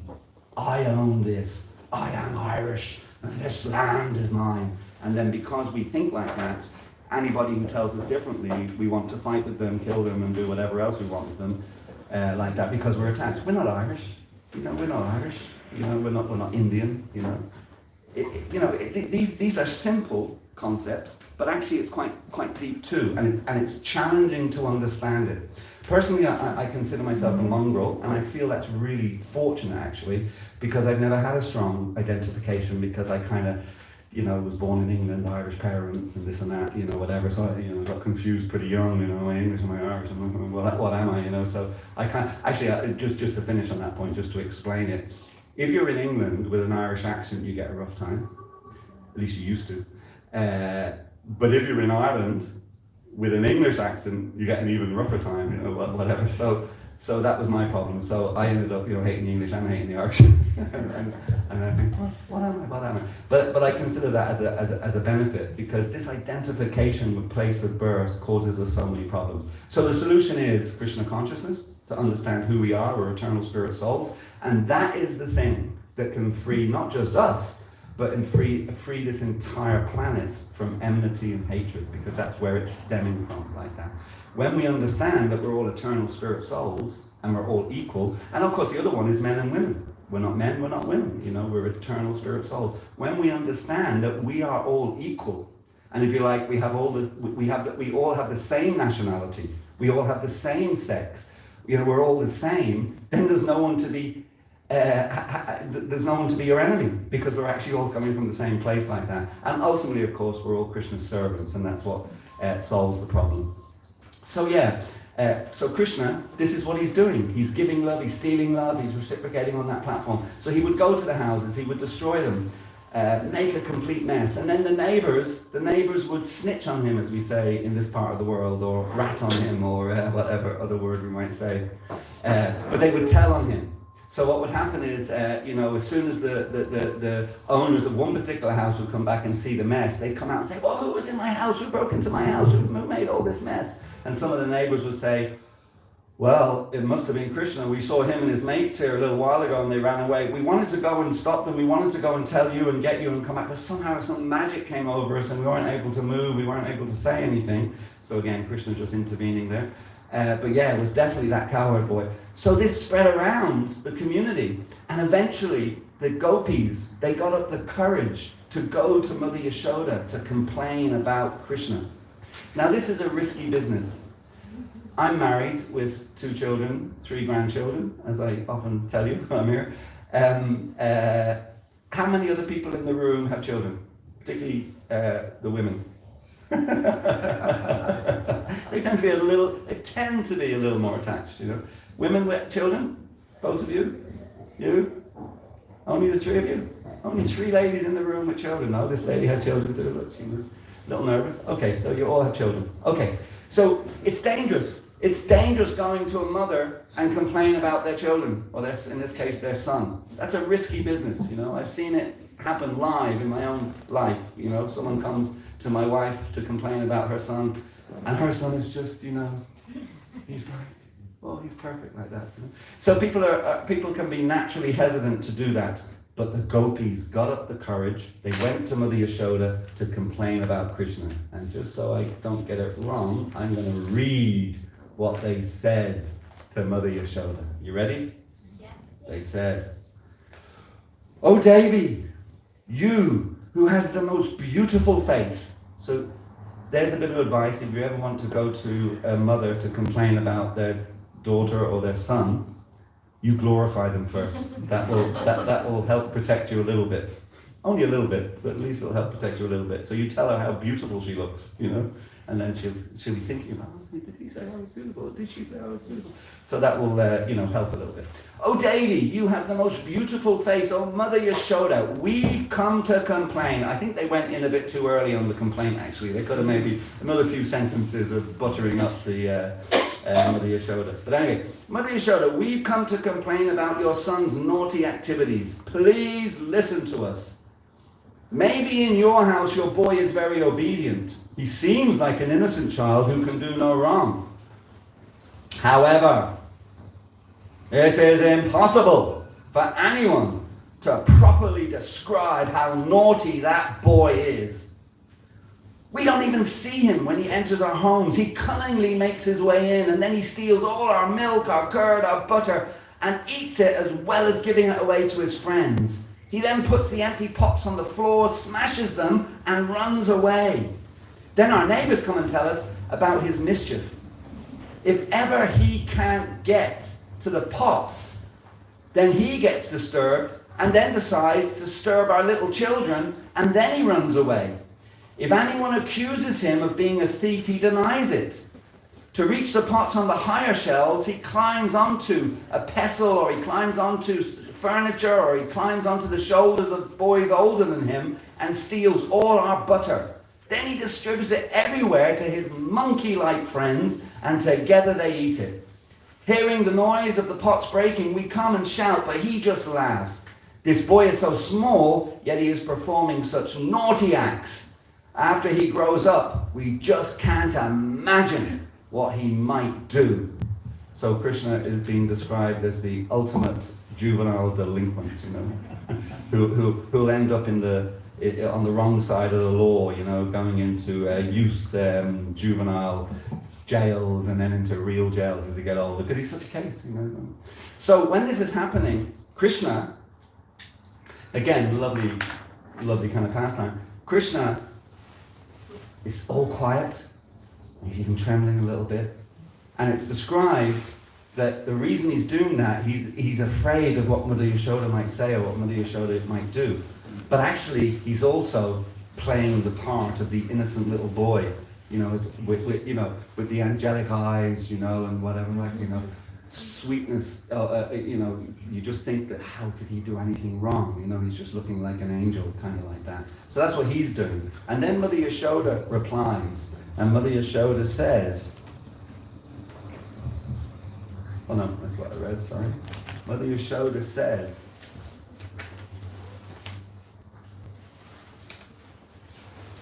I own this. I am Irish. And this land is mine. And then because we think like that, anybody who tells us differently, we want to fight with them, kill them, and do whatever else we want with them, like that, because we're attached. We're not Irish. We're not Irish. We're not Indian. These are simple concepts, but actually it's quite deep too, and it's challenging to understand it. Personally, I consider myself a mongrel, and I feel that's really fortunate actually, because I've never had a strong identification, because I kind of, was born in England, Irish parents, and this and that, whatever. So I got confused pretty young, am I English, am I Irish, what am I, So I can't, actually, just to finish on that point, just to explain it, if you're in England with an Irish accent, you get a rough time, at least you used to. But if you're in Ireland with an English accent, you get an even rougher time, whatever. So that was my problem. So I ended up, hating the English and hating the Irish. and I think, what am I? But I consider that as a benefit, because this identification with place of birth causes us so many problems. So the solution is Krishna consciousness, to understand who we are, we're eternal spirit souls, and that is the thing that can free not just us, but free this entire planet from enmity and hatred, because that's where it's stemming from, like that. When we understand that we're all eternal spirit souls and we're all equal, and of course the other one is men and women. We're not men, we're not women, we're eternal spirit souls. When we understand that we are all equal, and if you like, we all have the same nationality, we all have the same sex, we're all the same, then there's no one to be your enemy, because we're actually all coming from the same place like that. And ultimately, of course, we're all Krishna's servants, and that's what solves the problem. So so Krishna, this is what he's doing. He's giving love, he's stealing love, he's reciprocating on that platform. So he would go to the houses, he would destroy them, make a complete mess. And then the neighbors would snitch on him, as we say in this part of the world, or rat on him, or whatever other word we might say. But they would tell on him. So what would happen is, as soon as the owners of one particular house would come back and see the mess, they'd come out and say, well, who was in my house? Who broke into my house? Who made all this mess? And some of the neighbors would say, well, it must have been Krishna. We saw him and his mates here a little while ago and they ran away. We wanted to go and stop them. We wanted to go and tell you and get you and come back. But somehow some magic came over us and we weren't able to move. We weren't able to say anything. So again, Krishna just intervening there. But yeah, it was definitely that cowherd boy. So this spread around the community. And eventually the gopis, they got up the courage to go to Mother Yashoda to complain about Krishna. Now this is a risky business. I'm married with 2 children, 3 grandchildren, as I often tell you when I'm here. How many other people in the room have children? Particularly the women. They tend to be a little more attached, Women with children? Both of you? You? Only the 3 of you? Only 3 ladies in the room with children. No, this lady had children too. Look, she was a little nervous. Okay, so you all have children. Okay, so it's dangerous. It's dangerous going to a mother and complain about their children, or in this case, their son. That's a risky business, I've seen it happen live in my own life, Someone comes to my wife to complain about her son, and her son is just, he's like, oh, he's perfect like that. So people can be naturally hesitant to do that. But the gopis got up the courage. They went to Mother Yashoda to complain about Krishna. And just so I don't get it wrong, I'm going to read what they said to Mother Yashoda. You ready? Yes. They said, "Oh Devi, you who has the most beautiful face." So there's a bit of advice if you ever want to go to a mother to complain about their daughter or their son. You glorify them first. That will help protect you a little bit. Only a little bit, but at least it'll help protect you a little bit. So you tell her how beautiful she looks, and then she'll be thinking about, did he say I was beautiful? Did she say I was beautiful? So that will, help a little bit. "Oh Devi, you have the most beautiful face. Oh Mother Yashoda, we've come to complain." I think they went in a bit too early on the complaint, actually. They could have maybe another few sentences of buttering up the Mother Yashoda. But anyway, "Mother Yashoda, we've come to complain about your son's naughty activities. Please listen to us. Maybe in your house your boy is very obedient. He seems like an innocent child who can do no wrong. However, it is impossible for anyone to properly describe how naughty that boy is. We don't even see him when he enters our homes. He cunningly makes his way in, and then he steals all our milk, our curd, our butter, and eats it as well as giving it away to his friends. He then puts the empty pots on the floor, smashes them, and runs away. Then our neighbors come and tell us about his mischief. If ever he can't get to the pots, then he gets disturbed and then decides to disturb our little children, and then he runs away. If anyone accuses him of being a thief, he denies it. To reach the pots on the higher shelves, he climbs onto a pestle, or he climbs onto furniture, or he climbs onto the shoulders of boys older than him and steals all our butter. Then he distributes it everywhere to his monkey-like friends, and together they eat it. Hearing the noise of the pots breaking, we come and shout, but he just laughs. This boy is so small, yet he is performing such naughty acts. After he grows up, we just can't imagine what he might do." So Krishna is being described as the ultimate juvenile delinquent, who'll end up on the wrong side of the law, going into youth juvenile jails and then into real jails as they get older, because he's such a case, So when this is happening, Krishna, again, lovely kind of pastime, Krishna is all quiet, he's even trembling a little bit, and it's described that the reason he's doing that, he's afraid of what Mother Yashoda might say or what Mother Yashoda might do. But actually, he's also playing the part of the innocent little boy, with the angelic eyes, and whatever, sweetness. You just think that how could he do anything wrong? He's just looking like an angel, kind of like that. So that's what he's doing. And then Mother Yashoda replies, and Mother Yashoda says, oh no, that's what I read, sorry. Mother Yashoda says,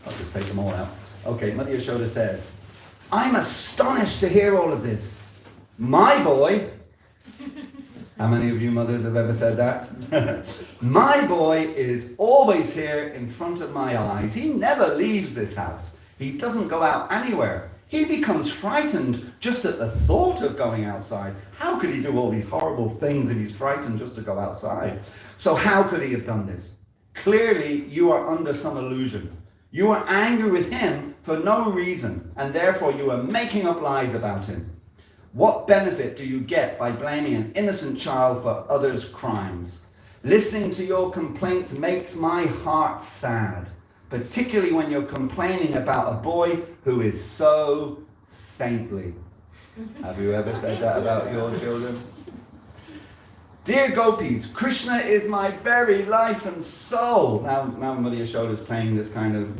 I'll just take them all out. Okay, Mother Yashoda says, I'm astonished to hear all of this. My boy, how many of you mothers have ever said that? My boy is always here in front of my eyes. He never leaves this house. He doesn't go out anywhere. He becomes frightened just at the thought of going outside. How could he do all these horrible things if he's frightened just to go outside? So how could he have done this? Clearly, you are under some illusion. You are angry with him for no reason, and therefore you are making up lies about him. What benefit do you get by blaming an innocent child for others' crimes? Listening to your complaints makes my heart sad, particularly when you're complaining about a boy who is so saintly. Have you ever said that about your children? Dear Gopis, Krishna is my very life and soul. Now Mother Yashoda is playing this kind of,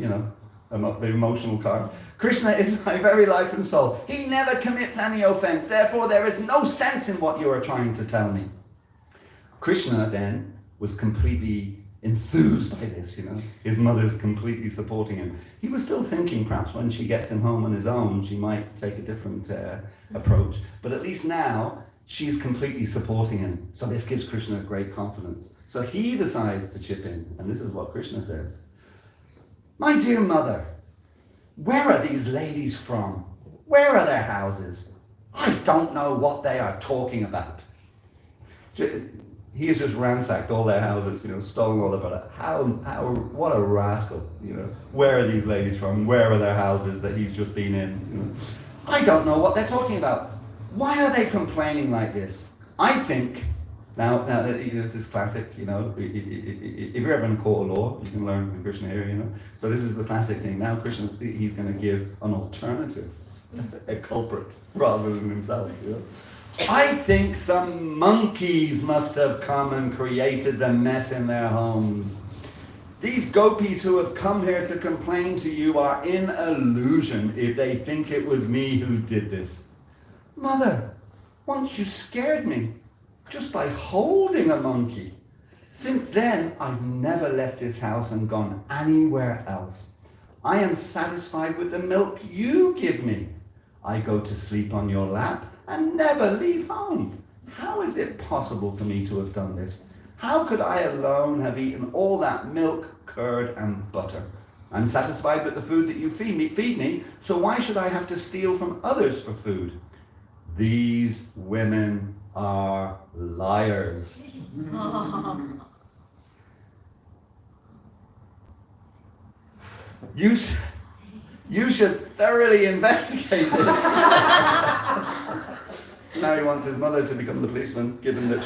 the emotional card. Krishna is my very life and soul. He never commits any offense. Therefore, there is no sense in what you are trying to tell me. Krishna then was completely enthused by this, His mother's completely supporting him. He was still thinking perhaps when she gets him home on his own, she might take a different approach. But at least now, she's completely supporting him. So this gives Krishna great confidence. So he decides to chip in. And this is what Krishna says. My dear mother, where are these ladies from? Where are their houses? I don't know what they are talking about. He has just ransacked all their houses, stolen all about it. What a rascal, Where are these ladies from? Where are their houses that he's just been in? I don't know what they're talking about. Why are they complaining like this? I think, now this is classic, if you're ever in a court of law, you can learn from Krishna here, So this is the classic thing. Now he's going to give an alternative, a culprit, rather than himself, I think some monkeys must have come and created the mess in their homes. These gopis who have come here to complain to you are in illusion if they think it was me who did this. Mother, once you scared me just by holding a monkey. Since then, I've never left this house and gone anywhere else. I am satisfied with the milk you give me. I go to sleep on your lap and never leave home. How is it possible for me to have done this? How could I alone have eaten all that milk, curd, and butter? I'm satisfied with the food that you feed me, so why should I have to steal from others for food? These women are liars. You should thoroughly investigate this. So now he wants his mother to become the policeman, given that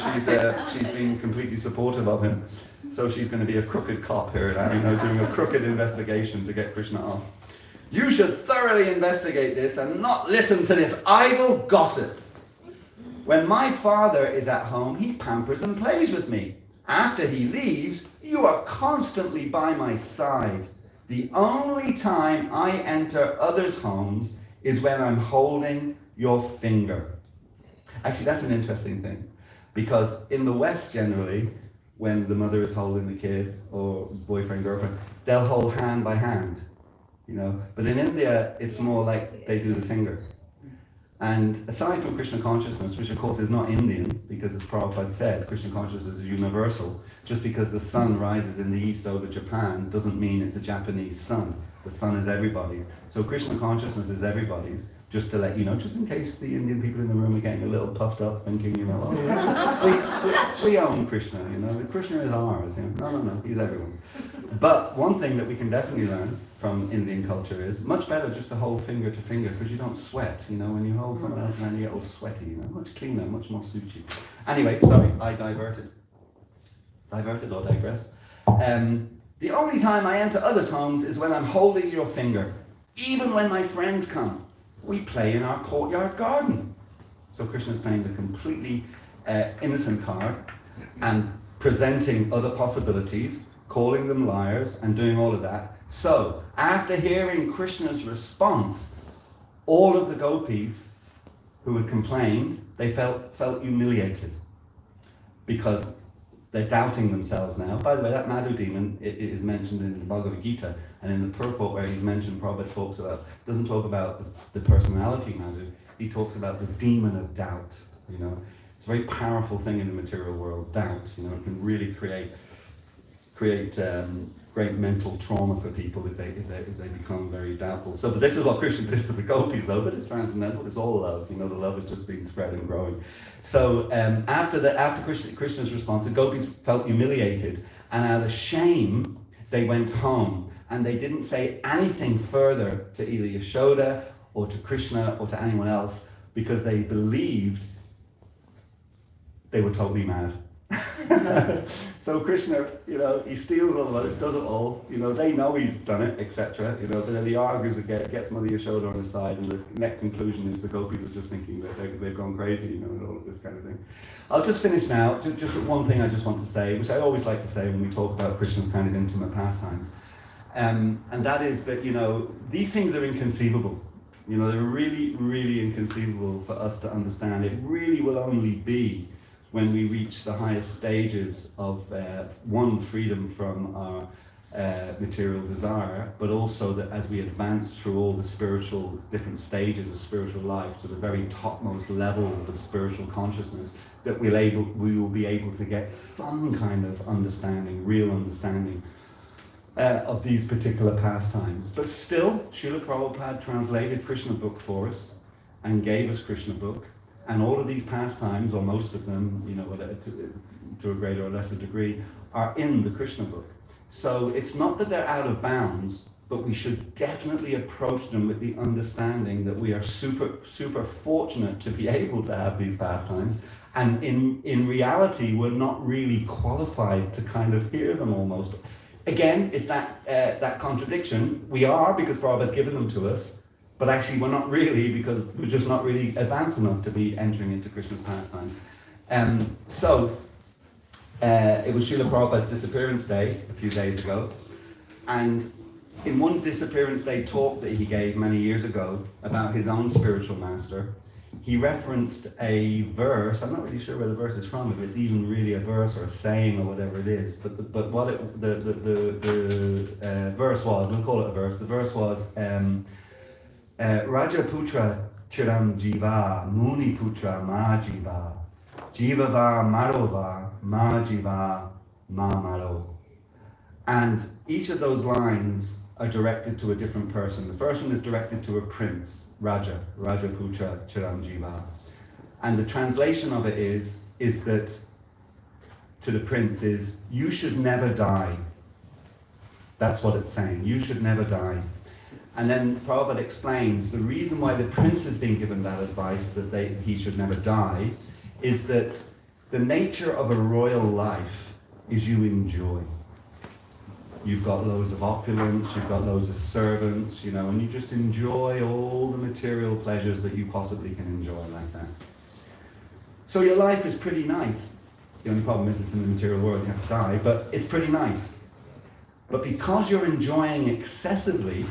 she's been completely supportive of him. So she's going to be a crooked cop here now, doing a crooked investigation to get Krishna off. You should thoroughly investigate this and not listen to this idle gossip. When my father is at home, he pampers and plays with me. After he leaves, you are constantly by my side. The only time I enter others' homes is when I'm holding your finger. Actually, that's an interesting thing. Because in the West, generally, when the mother is holding the kid, or boyfriend, girlfriend, they'll hold hand by hand. But in India, it's more like they do the finger. And aside from Krishna consciousness, which of course is not Indian, because as Prabhupada said, Krishna consciousness is universal. Just because the sun rises in the east over Japan doesn't mean it's a Japanese sun. The sun is everybody's. So Krishna consciousness is everybody's. Just to let you know, just in case the Indian people in the room are getting a little puffed up, thinking, we own Krishna, Krishna is ours. No, he's everyone's. But one thing that we can definitely learn from Indian culture is much better just to hold finger to finger, because you don't sweat, when you hold someone else's hand you get all sweaty, much cleaner, much more suchi. Anyway, sorry, I diverted or digress. The only time I enter others' homes is when I'm holding your finger. Even when my friends come, we play in our courtyard garden. So Krishna's playing the completely innocent card and presenting other possibilities, calling them liars and doing all of that. So, after hearing Krishna's response, all of the gopis who had complained, they felt humiliated. because they're doubting themselves now. By the way, that Madhu demon it is mentioned in the Bhagavad Gita, and in the purport where he's mentioned, Prabhupada doesn't talk about the personality Madhu, he talks about the demon of doubt, you know. It's a very powerful thing in the material world, doubt, you know, it can really create great mental trauma for people if they become very doubtful. So, but this is what Krishna did for the gopis, though. But it's transcendental. It's all love. You know, the love is just being spread and growing. So after Krishna's response, the gopis felt humiliated, and out of shame, they went home, and they didn't say anything further to either Yashoda or to Krishna or to anyone else because they believed they were totally mad. So Krishna, you know, he steals all of it, does it all, you know, they know he's done it, etc. You know, but then he argues again, gets Mother Yashoda on his side, and the net conclusion is the gopis are just thinking that they've gone crazy, you know, and all of this kind of thing. I'll just finish now, just with one thing I just want to say, which I always like to say when we talk about Krishna's kind of intimate pastimes, and that is that, you know, these things are inconceivable. You know, they're really, really inconceivable for us to understand. It really will only be when we reach the highest stages of one, freedom from our material desire, but also that as we advance through all the spiritual, different stages of spiritual life to the very topmost levels of spiritual consciousness, that we will be able to get some kind of understanding, real understanding of these particular pastimes. But still, Srila Prabhupada translated Krishna book for us and gave us Krishna book. And all of these pastimes, or most of them, you know, to a greater or lesser degree, are in the Krishna book. So it's not that they're out of bounds, but we should definitely approach them with the understanding that we are super, super fortunate to be able to have these pastimes. And in reality, we're not really qualified to kind of hear them almost. Again, it's that contradiction. We are, because Prabhupada's given them to us, but actually we're not really, because we're just not really advanced enough to be entering into Krishna's pastimes. So it was Srila Prabhupada's disappearance day a few days ago, and in one disappearance day talk that he gave many years ago about his own spiritual master, he referenced a verse. I'm not really sure where the verse is from, if it's even really a verse or a saying or whatever it is, but what the verse was, we'll call it a verse, the verse was, Rajaputra Chiram Jiva, Muni Putra Ma Jiva, Jivava Marova, Ma Jiva Ma Maro. And each of those lines are directed to a different person. The first one is directed to a prince, Rajaputra Chiram Jiva. And the translation of it is that to the prince is, you should never die. That's what it's saying, you should never die. And then Prabhupada explains the reason why the prince has been given that advice, that he should never die, is that the nature of a royal life is you enjoy. You've got loads of opulence, you've got loads of servants, you know, and you just enjoy all the material pleasures that you possibly can enjoy like that. So your life is pretty nice. The only problem is it's in the material world, you have to die, but it's pretty nice. But because you're enjoying excessively,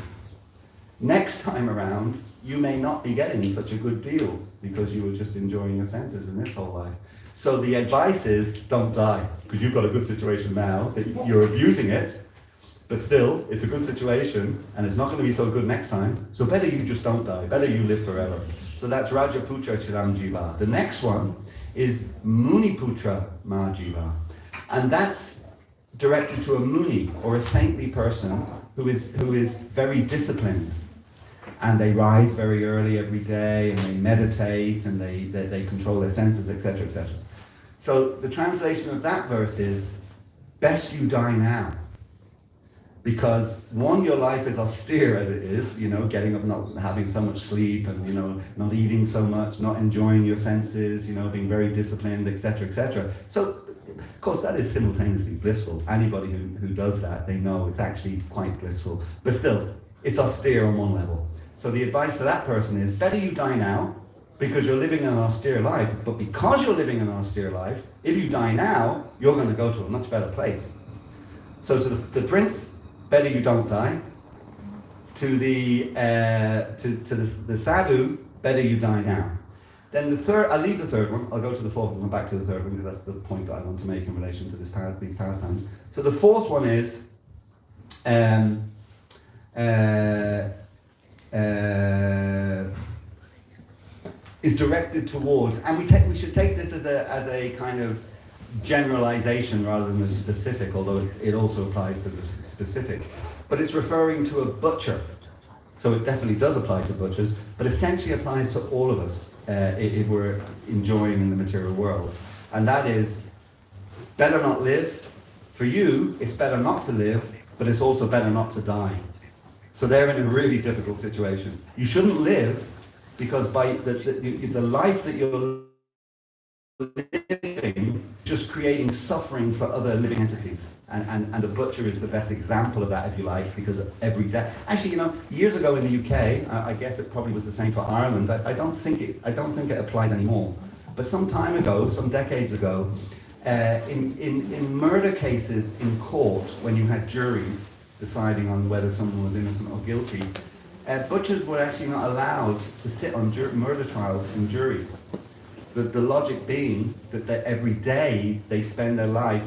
next time around, you may not be getting such a good deal because you were just enjoying your senses in this whole life. So the advice is, don't die, because you've got a good situation now, that you're abusing it, but still, it's a good situation, and it's not going to be so good next time, so better you just don't die, better you live forever. So that's Rajaputra Chiram Jiva. The next one is Muniputra Ma Jiva, and that's directed to a Muni, or a saintly person, who is very disciplined. And they rise very early every day, and they meditate, and they control their senses, etc., etc. So the translation of that verse is, best you die now. Because one, your life is austere as it is, you know, getting up, not having so much sleep, and, you know, not eating so much, not enjoying your senses, you know, being very disciplined, etc., etc. So, of course, that is simultaneously blissful. Anybody who does that, they know it's actually quite blissful. But still, it's austere on one level. So the advice to that person is, better you die now, because you're living an austere life, but because you're living an austere life, if you die now, you're going to go to a much better place. So to the prince, better you don't die. To the sadhu, better you die now. Then the third, I'll leave the third one, I'll go to the fourth one and come back to the third one because that's the point that I want to make in relation to these pastimes. So the fourth one is directed towards, and we should take this as a kind of generalization rather than a specific, although it also applies to the specific. But it's referring to a butcher. So it definitely does apply to butchers, but essentially applies to all of us if we're enjoying in the material world. And that is, better not live. For you, it's better not to live, but it's also better not to die. So they're in a really difficult situation. You shouldn't live because by the life that you're living, just creating suffering for other living entities. And the butcher is the best example of that, if you like, because every day. Actually, years ago in the UK, I guess it probably was the same for Ireland. I don't think it applies anymore. But some time ago, some decades ago, in murder cases in court, when you had juries deciding on whether someone was innocent or guilty, butchers were actually not allowed to sit on murder trials in juries. The logic being that every day they spend their life,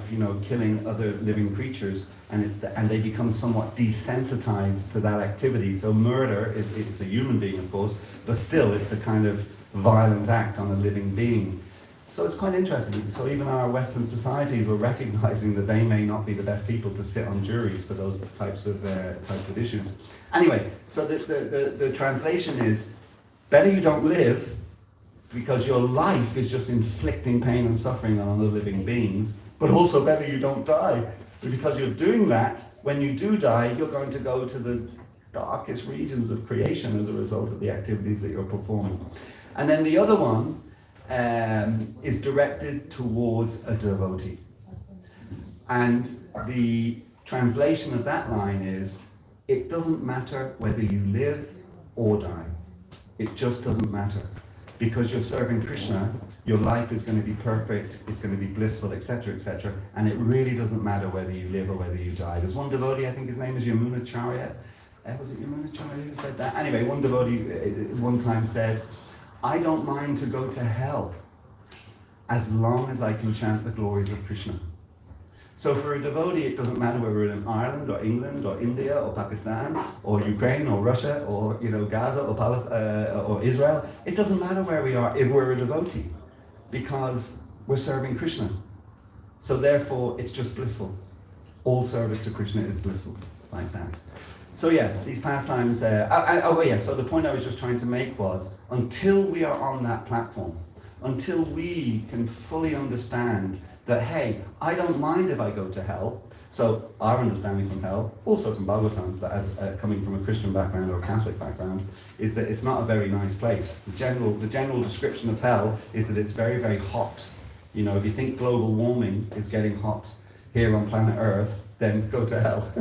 killing other living creatures, and they become somewhat desensitized to that activity. So murder, it's a human being, of course, but still it's a kind of violent act on a living being. So it's quite interesting. So even our Western societies were recognizing that they may not be the best people to sit on juries for those types of issues. Anyway, so the translation is, better you don't live, because your life is just inflicting pain and suffering on other living beings, but also better you don't die, because you're doing that, when you do die, you're going to go to the darkest regions of creation as a result of the activities that you're performing. And then the other one is directed towards a devotee. And the translation of that line is, it doesn't matter whether you live or die. It just doesn't matter. Because you're serving Krishna, your life is going to be perfect, it's going to be blissful, etc., etc. And it really doesn't matter whether you live or whether you die. There's one devotee, I think his name is Yamunacharya. Was it Yamunacharya who said that? Anyway, one devotee one time said, I don't mind to go to hell as long as I can chant the glories of Krishna. So for a devotee, it doesn't matter whether we're in Ireland or England or India or Pakistan or Ukraine or Russia or Gaza or Palestine or Israel. It doesn't matter where we are if we're a devotee, because we're serving Krishna. So therefore, it's just blissful. All service to Krishna is blissful, like that. So yeah, these pastimes. So the point I was just trying to make was, until we are on that platform, until we can fully understand that, hey, I don't mind if I go to hell. So our understanding from hell, also from Bhagavatam, but as coming from a Christian background or a Catholic background, is that it's not a very nice place. The general description of hell is that it's very, very hot. If you think global warming is getting hot here on planet Earth, then go to hell.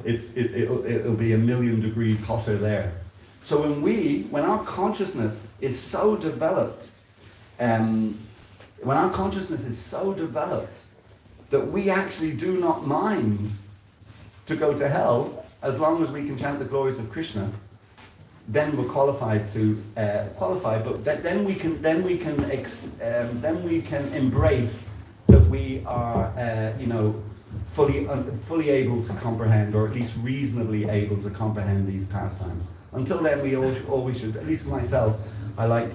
It'll be 1,000,000 degrees hotter there. So when our consciousness is so developed, that we actually do not mind to go to hell as long as we can chant the glories of Krishna, then we're qualified to but then we can embrace that we are fully able to comprehend, or at least reasonably able to comprehend these pastimes. Until then, we always should, at least for myself, I like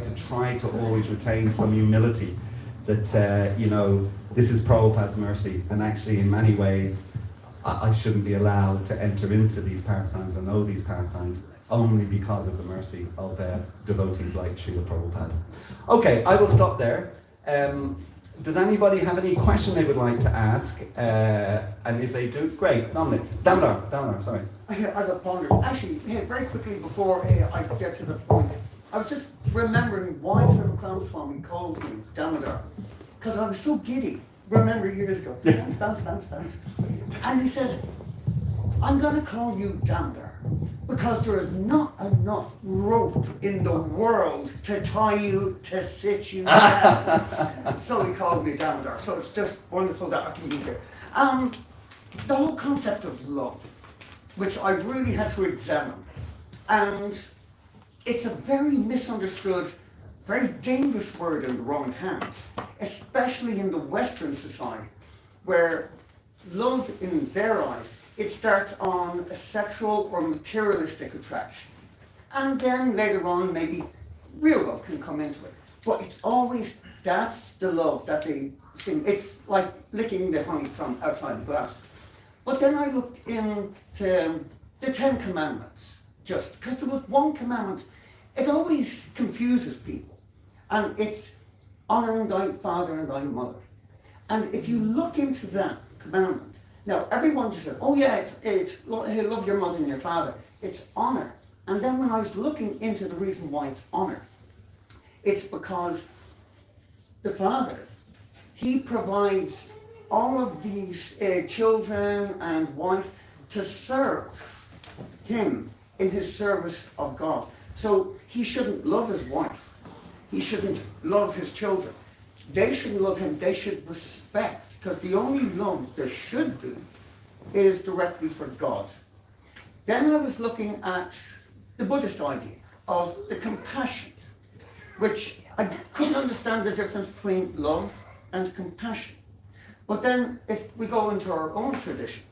to try to always retain some humility that this is Prabhupada's mercy, and actually in many ways I shouldn't be allowed to enter into these pastimes or know these pastimes only because of the mercy of devotees like Srila Prabhupada. Okay, I will stop there. Does anybody have any question they would like to ask? And if they do, great. Dominic. Damlar, sorry. I got pondered. Actually, very quickly before I get to the point, I was just remembering why Trevor Crown Swami called me Damodar. Because I was so giddy. Remember years ago. Bounce. And he says, I'm going to call you Damodar because there is not enough rope in the world to tie you, to sit you down. So he called me Damodar. So it's just wonderful that I can be here. The whole concept of love, which I really had to examine. And it's a very misunderstood very dangerous word in the wrong hands, especially in the Western society, where love, in their eyes, it starts on a sexual or materialistic attraction. And then later on, maybe real love can come into it. But it's always, that's the love that they sing. It's like licking the honey from outside the glass. But then I looked into the Ten Commandments, just because there was one commandment. It always confuses people. And it's honoring thy father and thy mother. And if you look into that commandment, now everyone just said, oh yeah, it's love your mother and your father. It's honor. And then when I was looking into the reason why it's honor, it's because the father, he provides all of these children and wife to serve him in his service of God. So he shouldn't love his wife. He shouldn't love his children. They shouldn't love him. They should respect, because the only love there should be is directly for God. Then I was looking at the Buddhist idea of the compassion, which I couldn't understand the difference between love and compassion. But then if we go into our own tradition,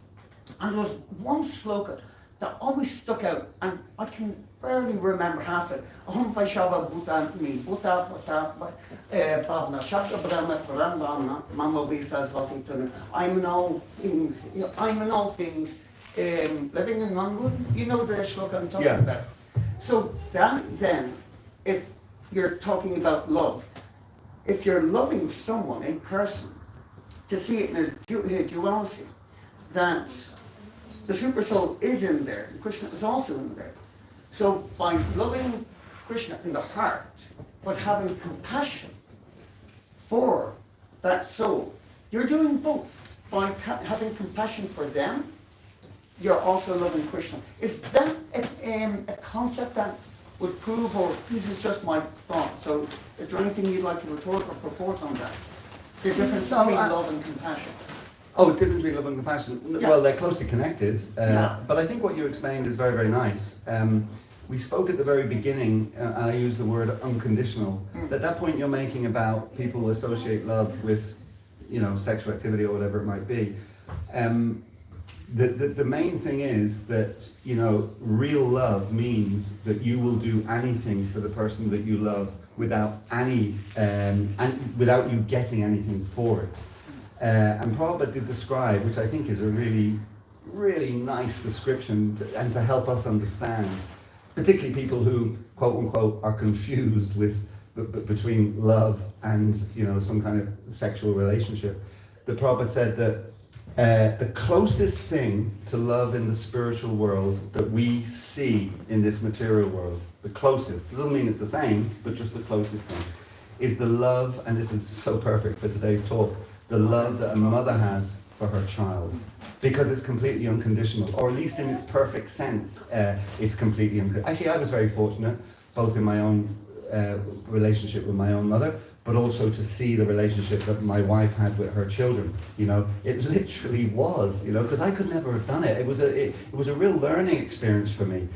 and there was one sloka that always stuck out, and I can barely remember half it. Aham Vaishava Bhuta Mi Bhuta Bhuta Bhavna Shabda Brahma Parambhama Mama Visasvatitana. I'm in all things, living in one. You know the sloka I'm talking about. So that then, if you're talking about love, if you're loving someone, a person, to see it in a duality, that the super soul is in there, and Krishna is also in there. So by loving Krishna in the heart, but having compassion for that soul, you're doing both. By having compassion for them, you're also loving Krishna. Is that a concept that would prove, or this is just my thought? So is there anything you'd like to retort or purport on that? The difference between love and compassion. Oh, the difference between love and compassion. Yeah. Well, they're closely connected, Yeah. but I think what you explained is very, very nice. We spoke at the very beginning, and I used the word unconditional. At that point you're making about people associate love with, sexual activity or whatever it might be. The main thing is that, real love means that you will do anything for the person that you love without without you getting anything for it. And Prabhupada did describe, which I think is a really, really nice description and to help us understand, particularly people who, quote unquote, are confused with between love and, some kind of sexual relationship. The Prabhupada said that the closest thing to love in the spiritual world that we see in this material world, the closest, it doesn't mean it's the same, but just the closest thing, is the love, and this is so perfect for today's talk, the love that a mother has for her child. Because it's completely unconditional, or at least in its perfect sense, it's completely unconditional. Actually, I was very fortunate, both in my own relationship with my own mother, but also to see the relationship that my wife had with her children. It literally was, because I could never have done it. It was a real learning experience for me.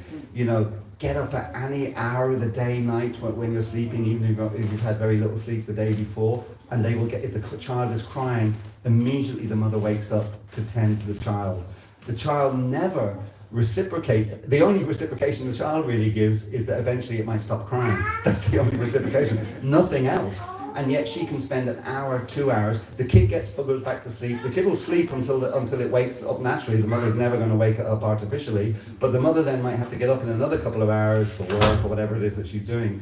Get up at any hour of the day, night, when you're sleeping, even if you've had very little sleep the day before, and they will if the child is crying, immediately the mother wakes up to tend to the child. The child never reciprocates. The only reciprocation the child really gives is that eventually it might stop crying. That's the only reciprocation. Nothing else. And yet she can spend an hour, 2 hours. The kid goes back to sleep. The kid will sleep until it wakes up naturally. The mother's never going to wake it up artificially. But the mother then might have to get up in another couple of hours for work or whatever it is that she's doing.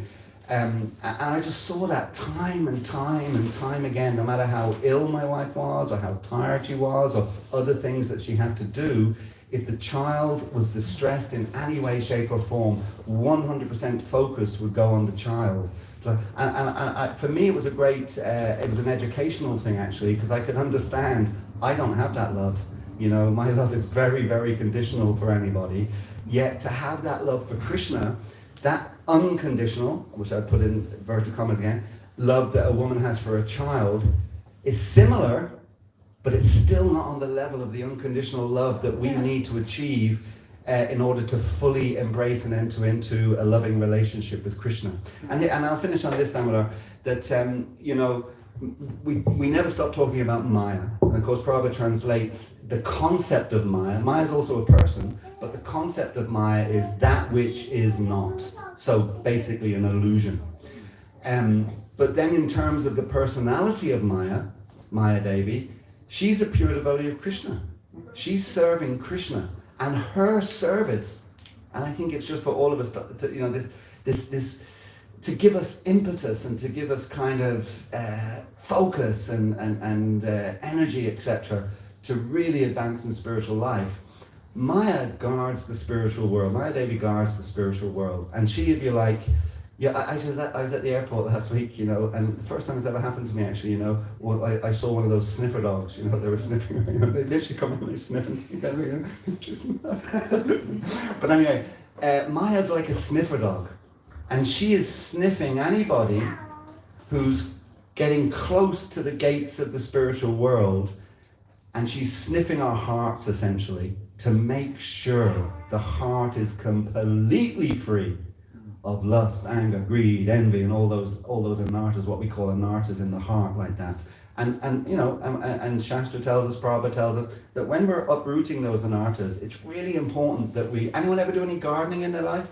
And I just saw that time and time and time again, no matter how ill my wife was or how tired she was or other things that she had to do. If the child was distressed in any way, shape or form, 100% focus would go on the child. And for me, it was it was an educational thing actually, because I could understand, I don't have that love. My love is very, very conditional for anybody. Yet to have that love for Krishna, that unconditional, which I put in inverted commas again, love that a woman has for a child is similar, but it's still not on the level of the unconditional love that we need to achieve in order to fully embrace and enter into a loving relationship with Krishna. And I'll finish on this, Damodar, that we never stop talking about Maya. And of course, Prabhu translates the concept of Maya. Maya is also a person, but the concept of Maya is that which is not. So basically an illusion. But then in terms of the personality of Maya Devi, she's a pure devotee of Krishna. She's serving Krishna. And her service, and I think it's just for all of us this to give us impetus and to give us kind of focus and energy, etc., to really advance in spiritual life. Maya guards the spiritual world. Maya Devi guards the spiritual world. And she, if you like, I was at the airport last week, and the first time it's ever happened to me, actually, I saw one of those sniffer dogs, they were sniffing, they literally come and they're sniffing, But anyway, Maya's like a sniffer dog, and she is sniffing anybody who's getting close to the gates of the spiritual world, and she's sniffing our hearts, essentially, to make sure the heart is completely free of lust, anger, greed, envy, and all those anartas, what we call anartas in the heart, like that. And Shastra tells us, Prabhupada tells us, that when we're uprooting those anartas, it's really important that anyone ever do any gardening in their life?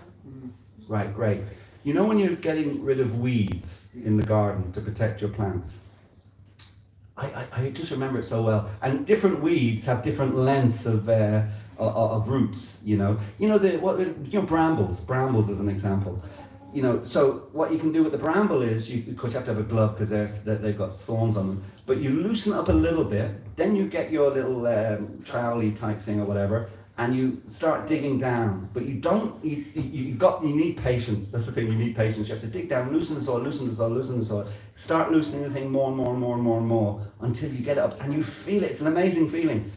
Right, great. When you're getting rid of weeds in the garden to protect your plants, I just remember it so well. And different weeds have different lengths of roots. Brambles as an example. So what you can do with the bramble is, of course you have to have a glove because they've got thorns on them. But you loosen up a little bit, then you get your little trowelly type thing or whatever, and you start digging down. But you don't. You need patience. That's the thing. You need patience. You have to dig down, loosen the soil, loosen the soil, loosen the soil. Start loosening the thing more and more and more and more and more until you get it up, and you feel it. It's an amazing feeling.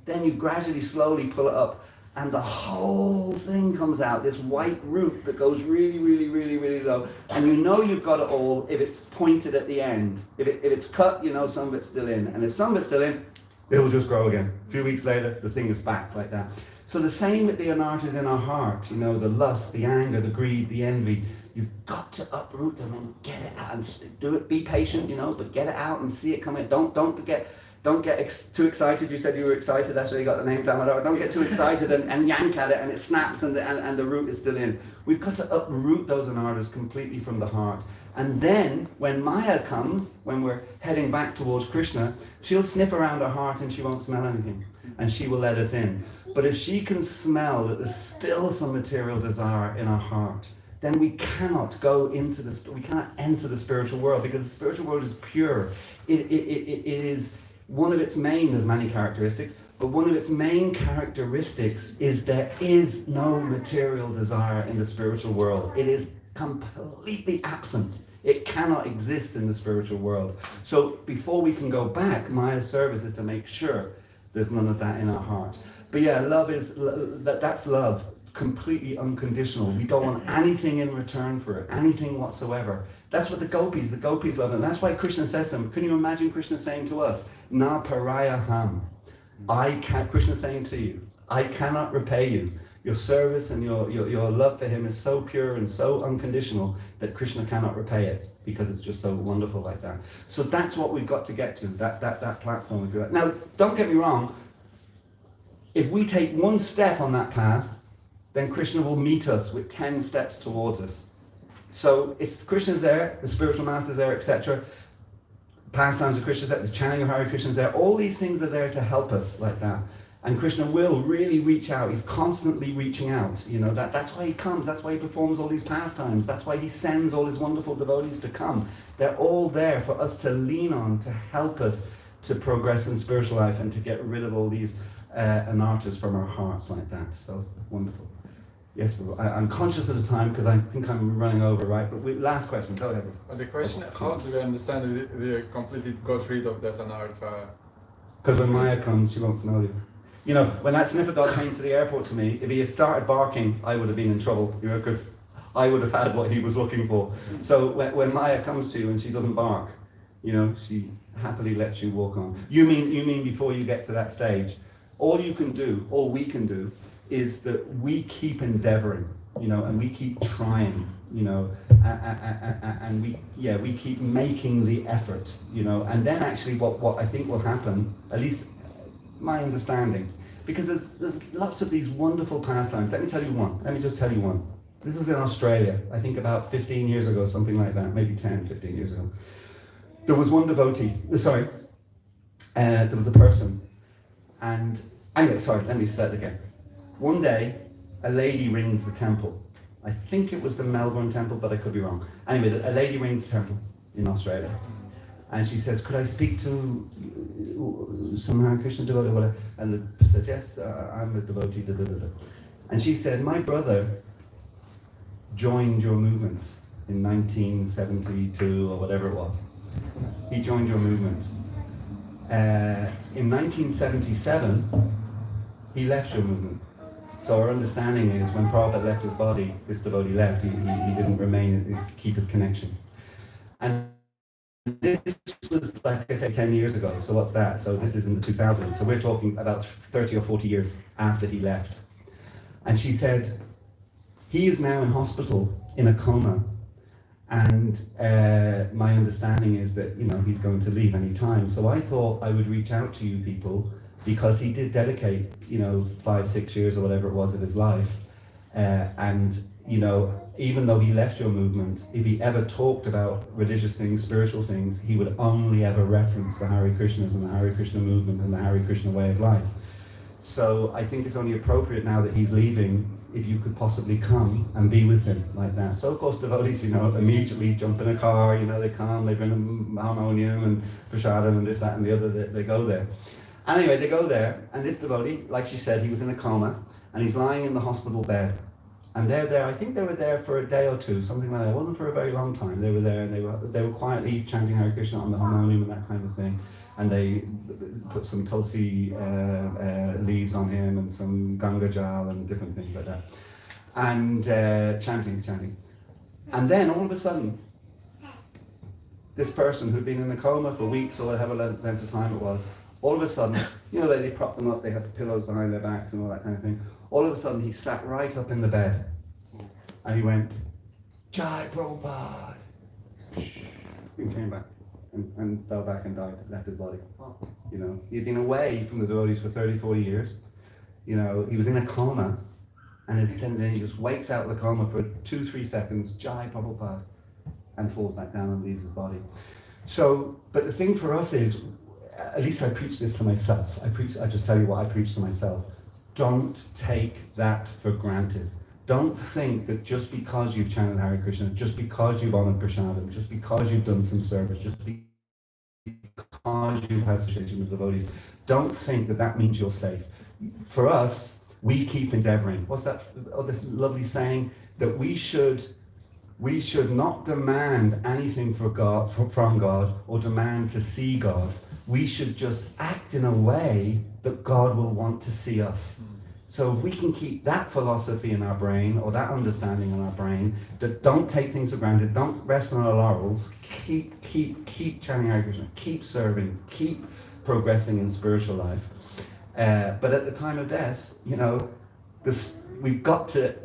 Then you gradually, slowly pull it up, and the whole thing comes out, this white root that goes really, really, really, really low. And you've got it all if it's pointed at the end. If it's cut, some of it's still in. And if some of it's still in, it will just grow again. A few weeks later, the thing is back like that. So the same with the anartas in our heart, the lust, the anger, the greed, the envy. You've got to uproot them and get it out. And do it, be patient, but get it out and see it come in. Don't get too excited. You said you were excited, that's where you got the name Damodar. Don't get too excited and yank at it and it snaps and the root is still in. We've got to uproot those anartas completely from the heart. And then when Maya comes, when we're heading back towards Krishna, she'll sniff around our heart and she won't smell anything. And she will let us in. But if she can smell that there's still some material desire in our heart, then we cannot we cannot enter the spiritual world, because the spiritual world is pure. It is one of its main, there's many characteristics, but one of its main characteristics is there is no material desire in the spiritual world. It is completely absent. It cannot exist in the spiritual world. So before we can go back, Maya's service is to make sure there's none of that in our heart. But yeah, that's love, completely unconditional. We don't want anything in return for it, anything whatsoever. That's what the gopis love, and that's why Krishna says to them. Can you imagine Krishna saying to us, "Na parayaham"? Krishna saying to you, I cannot repay you. Your service and your love for him is so pure and so unconditional that Krishna cannot repay it, because it's just so wonderful like that. So that's what we've got to get to, that platform. Now, don't get me wrong. If we take one step on that path, then Krishna will meet us with 10 steps towards us. So Krishna's there, the spiritual master's there, etc. Pastimes of Krishna's there, the chanting of Hare Krishna's there. All these things are there to help us like that. And Krishna will really reach out. He's constantly reaching out. That's why he comes. That's why he performs all these pastimes. That's why he sends all his wonderful devotees to come. They're all there for us to lean on, to help us to progress in spiritual life and to get rid of all these anartas from our hearts like that. So wonderful. Yes, I'm conscious of the time because I think I'm running over, right? But last question, go ahead. The question, how do we understand we completely got rid of that anartha? Because when Maya comes, she won't smell you. When that sniffer dog came to the airport to me, if he had started barking, I would have been in trouble, because I would have had what he was looking for. So when Maya comes to you and she doesn't bark, she happily lets you walk on. You mean before you get to that stage? All we can do is that we keep endeavoring, you know, and we keep trying, you know, and we keep making the effort, you know, and then actually what I think will happen, at least my understanding, because there's lots of these wonderful pastimes. Let me just tell you one. This was in Australia, I think about 15 years ago, something like that, maybe 10, 15 years ago. There was one devotee, there was a person, and anyway, let me start again. One day, a lady rings the temple. I think it was the Melbourne temple, but I could be wrong. Anyway, a lady rings the temple in Australia. And she says, could I speak to some Hare Krishna devotee? Or whatever? And the person says, yes, I'm a devotee. Da, da, da, da. And she said, my brother joined your movement in 1972 or whatever it was. He joined your movement. In 1977, he left your movement. So our understanding is when Prabhupada left his body, this devotee left, he didn't remain, keep his connection. And this was, like I said, 10 years ago, so what's that? So this is in the 2000s, so we're talking about 30 or 40 years after he left. And she said, he is now in hospital in a coma, and my understanding is that, you know, he's going to leave any time. So I thought I would reach out to you people, because he did dedicate, you know, 5-6 years or whatever it was of his life, and, you know, even though he left your movement, if he ever talked about religious things, spiritual things, he would only ever reference the Hare Krishnas and the Hare Krishna movement and the Hare Krishna way of life. So I think it's only appropriate now that he's leaving, if you could possibly come and be with him like that. So of course devotees, you know, immediately jump in a car, you know, they come, they bring a harmonium and prasadam and this, that and the other, they go there. Anyway, they go there, and this devotee, like she said, he was in a coma, and he's lying in the hospital bed. And they're there, I think they were there for a day or two, something like that. It wasn't for a very long time. They were there, and they were quietly chanting Hare Krishna on the harmonium and that kind of thing. And they put some tulsi leaves on him, and some ganga jal, and different things like that. And chanting. And then, all of a sudden, this person who'd been in a coma for weeks, or whatever length of time it was, all of a sudden, you know, they prop them up, they had the pillows behind their backs and all that kind of thing. All of a sudden, he sat right up in the bed, and he went, Jai Prabhupada. He came back and fell back and died, left his body. You know, he'd been away from the devotees for 34 years. You know, he was in a coma, and then he just wakes out of the coma for 2-3 seconds, Jai Prabhupada, and falls back down and leaves his body. So, but the thing for us is, at least I preach this to myself. I just tell you what I preach to myself. Don't take that for granted. Don't think that just because you've chanted Hare Krishna, just because you've honored prasadam, just because you've done some service, just because you've had association with devotees, don't think that that means you're safe. For us, we keep endeavoring. What's that? Oh, this lovely saying that we should not demand anything from God, or demand to see God. We should just act in a way that God will want to see us. So if we can keep that philosophy in our brain, or that understanding in our brain, that don't take things for granted, don't rest on our laurels, keep chanting Hare Krishna, keep serving, keep progressing in spiritual life. But at the time of death, you know, we've got to,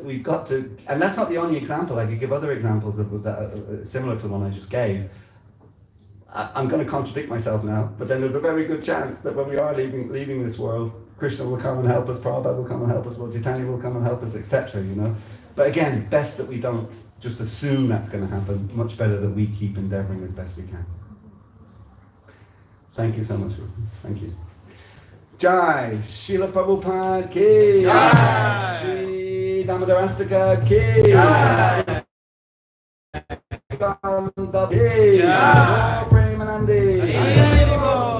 and that's not the only example. I could give other examples of that, similar to the one I just gave. I'm going to contradict myself now, but then there's a very good chance that when we are leaving this world, Krishna will come and help us, Prabhupada will come and help us, Chaitanya will come and help us, etc. You know. But again, best that we don't just assume that's going to happen. Much better that we keep endeavoring as best we can. Thank you so much. Thank you. Jai Srila Prabhupada ki Jai. Shri Damodarastaka ki Jai.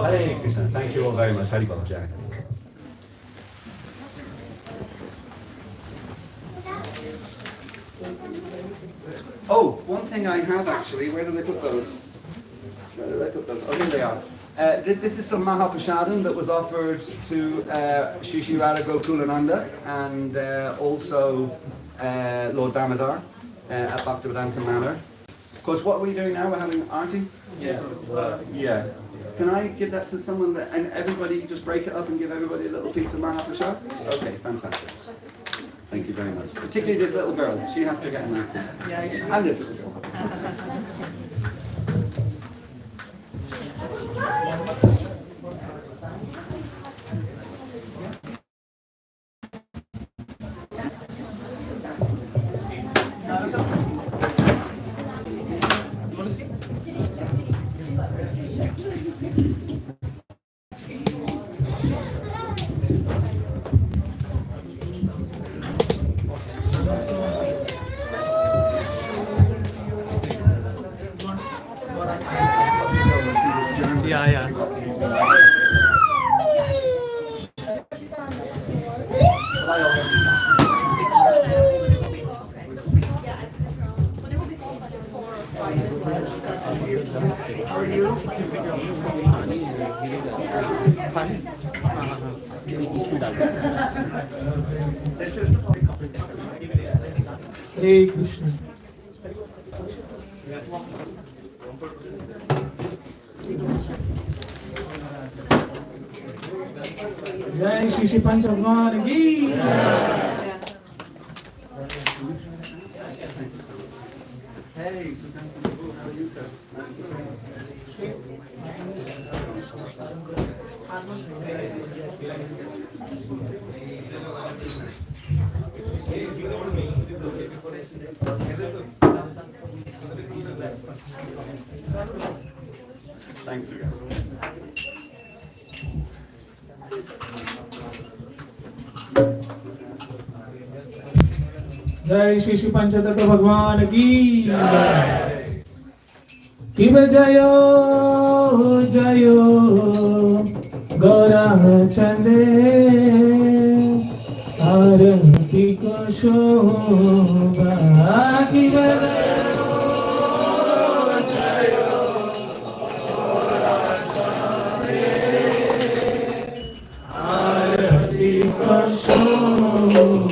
Hare Krishna. Thank you all very much. Hari Bol Jai. Oh, one thing I have actually, where did I put those? Oh, here they are. This is some Mahaprasadam that was offered to Shri Shri Radha Gokulananda and also Lord Damodar at Bhaktivedanta Manor. Of course, what are we doing now? We're having arti? Yeah. Yeah. Can I give that to someone that, and everybody just break it up and give everybody a little piece of Mahaprasad? Okay, fantastic. Thank you very much. Particularly this little girl. She has to get a nice piece. Yeah, And this little girl. You want to see? Yeah. Hare Krishna. Jai Shri Shri Panch Bhagwan ki Hey, Sukanta Prabhu, how are you, sir? Nice to see you. Thanks again. Jai Shri Shri Panch Tattva Bhagwan ki Jai. Ki jayo jayo Gaura Chande Arati ko shobha ki jayo Arati ko shobha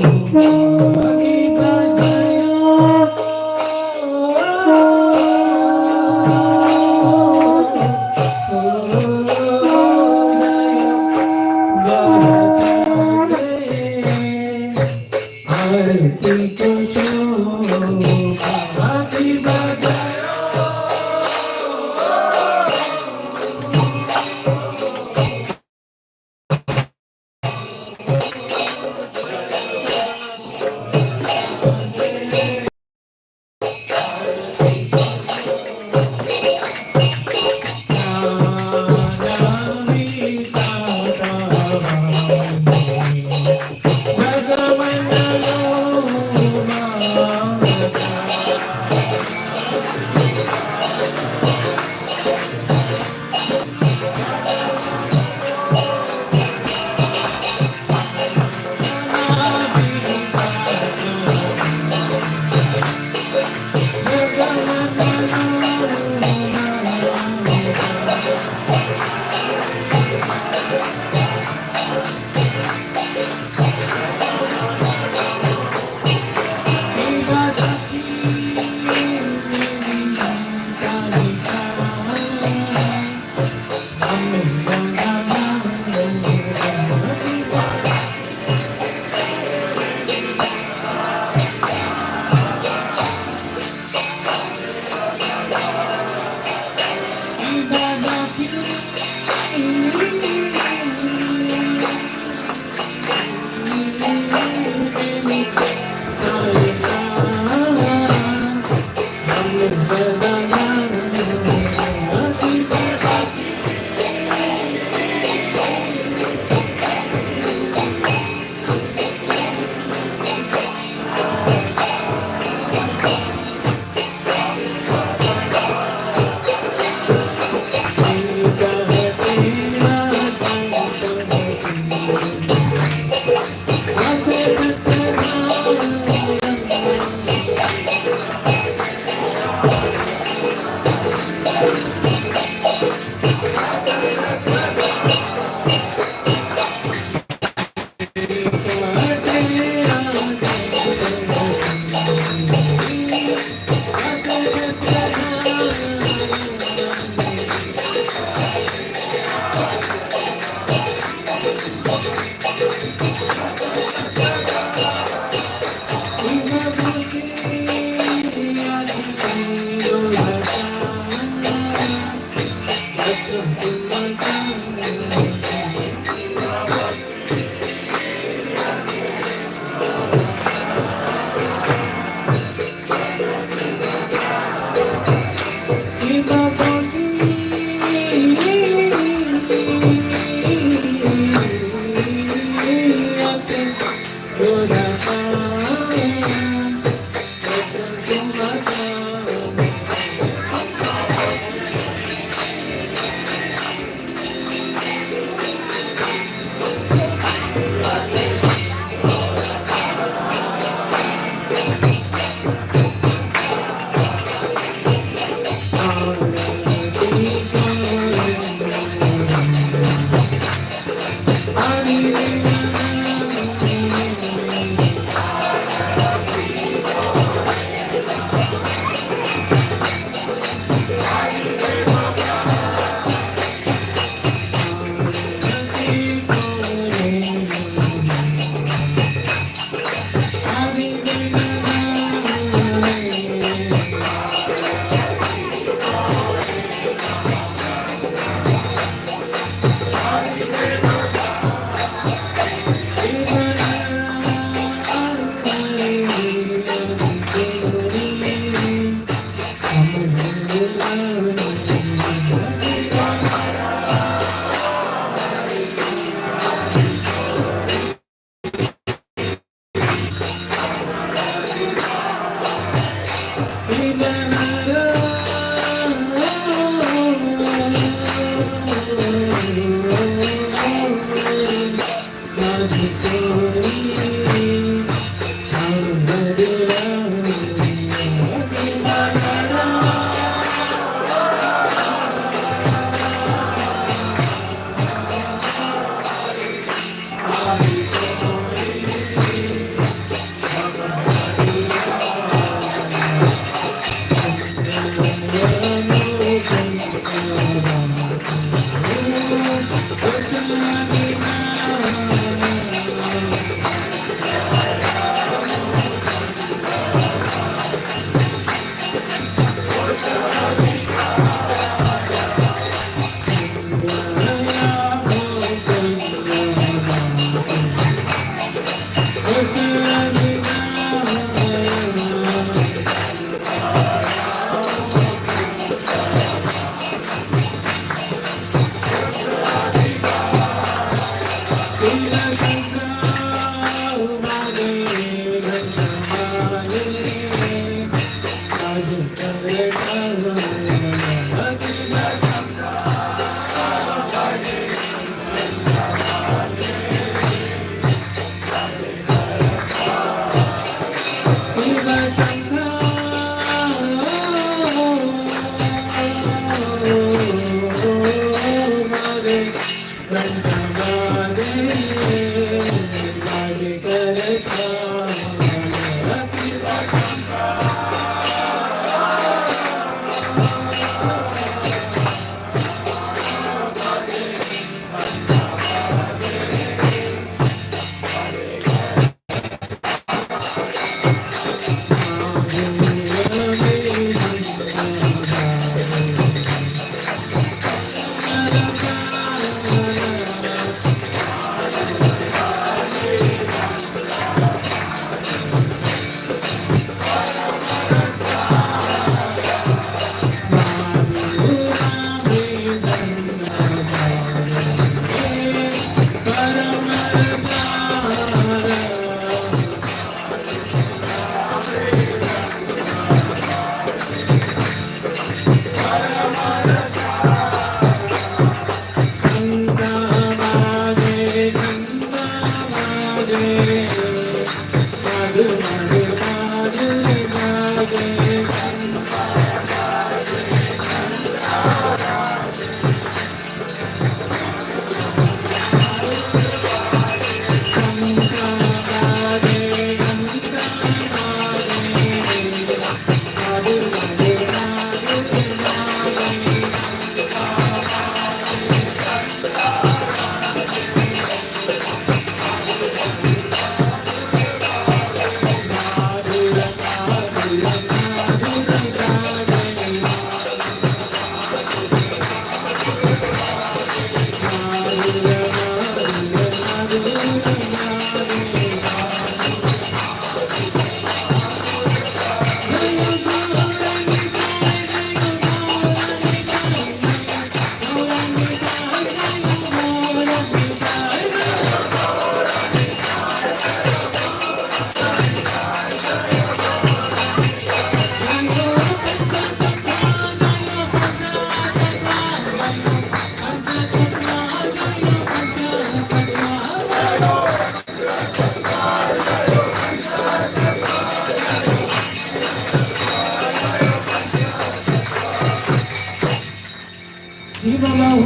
Shiva Bahu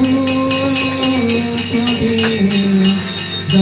Kodi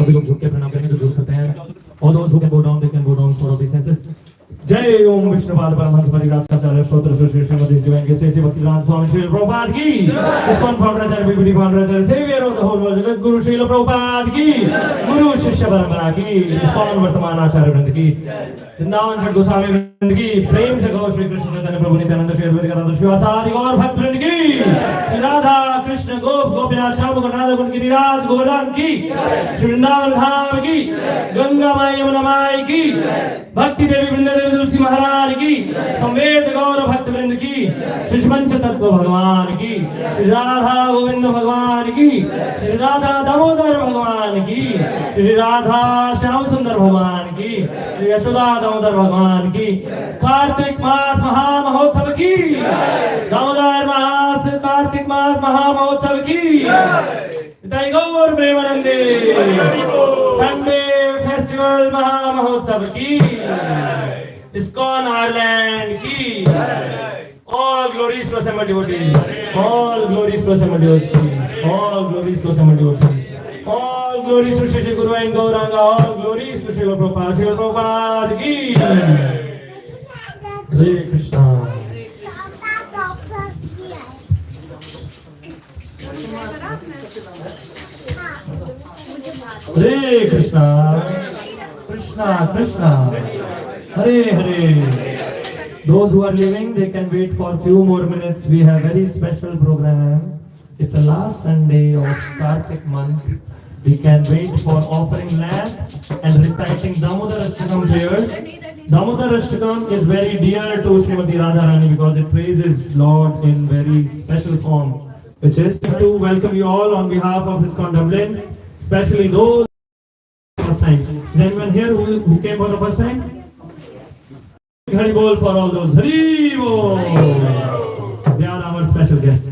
सभी लोग झुक के प्रणाम करेंगे तो झुक सकते हैं. All those who can go down, they can go down for obeisances. जय ओम विष्णुपाद परमहंस परिव्राजकाचार्य स्तोत्र श्री श्रीमती डिवाइन के श्री भक्तिवेदांत स्वामी श्रील प्रभुपाद की. ISKCON founder acharya BBD founder acharya saviour of the whole world Jagat Guru Srila Prabhupada की. गुरु शिष्य परंपरा की. इस्कॉन वर्तमान आचार्य वृंद की. वृंदावन श्री गोस्वामी वृंद की. प्रेम से गौ श्री कृष्ण चैतन्य प्रभु नित्यानंद श्री अद्वैत गदाधर शिवासादि गौर भक्त वृंद की. राधा कृष्ण गोप गोपीनाथ श्याम राधा कुंड गिरिराज गोवर्धन की. श्री वृंदावन धाम की. गंगा माई यमुना माई की. भक्ति देवी वृंद देवी तुलसी महाराज की. संवेद गौर भक्त वृंद की. श्री पंच तत्व भगवान की. श्री राधा गोविंद भगवान की. श्री राधा दामोदर भगवान की. श्री राधा श्याम सुंदर भगवान की. श्री यशोदा दामोदर भगवान की. कार्तिक मास महामहोत्सव की. दामोदर मास कार्तिक मास महामहोत्सव की. जय गौर प्रेमानंदे. संडे फेस्टिवल महामहोत्सव की. इस्कॉन आयरलैंड की. All glories to assembled devotees. All glories to assembled devotees. All glories to assembled devotees. All glories to Shri Guru and Gauranga. All glories to Shri Prabhupada. Shri Prabhupada ki. Hare Krishna. Hare Krishna. Krishna Krishna. Hare Hare. Those who are leaving, they can wait for a few more minutes. We have very special program. It's the last Sunday of Kartik month. We can wait for offering lamp and reciting Damodar Ashtakam prayers. Damodar Ashtakam is very dear to Srimati Radharani because it praises Lord in very special form, which is to welcome you all on behalf of ISKCON Dublin, especially those first time. Is anyone here who came for the first time? Hari Bol for all those. Hari Bol! They are our special guests.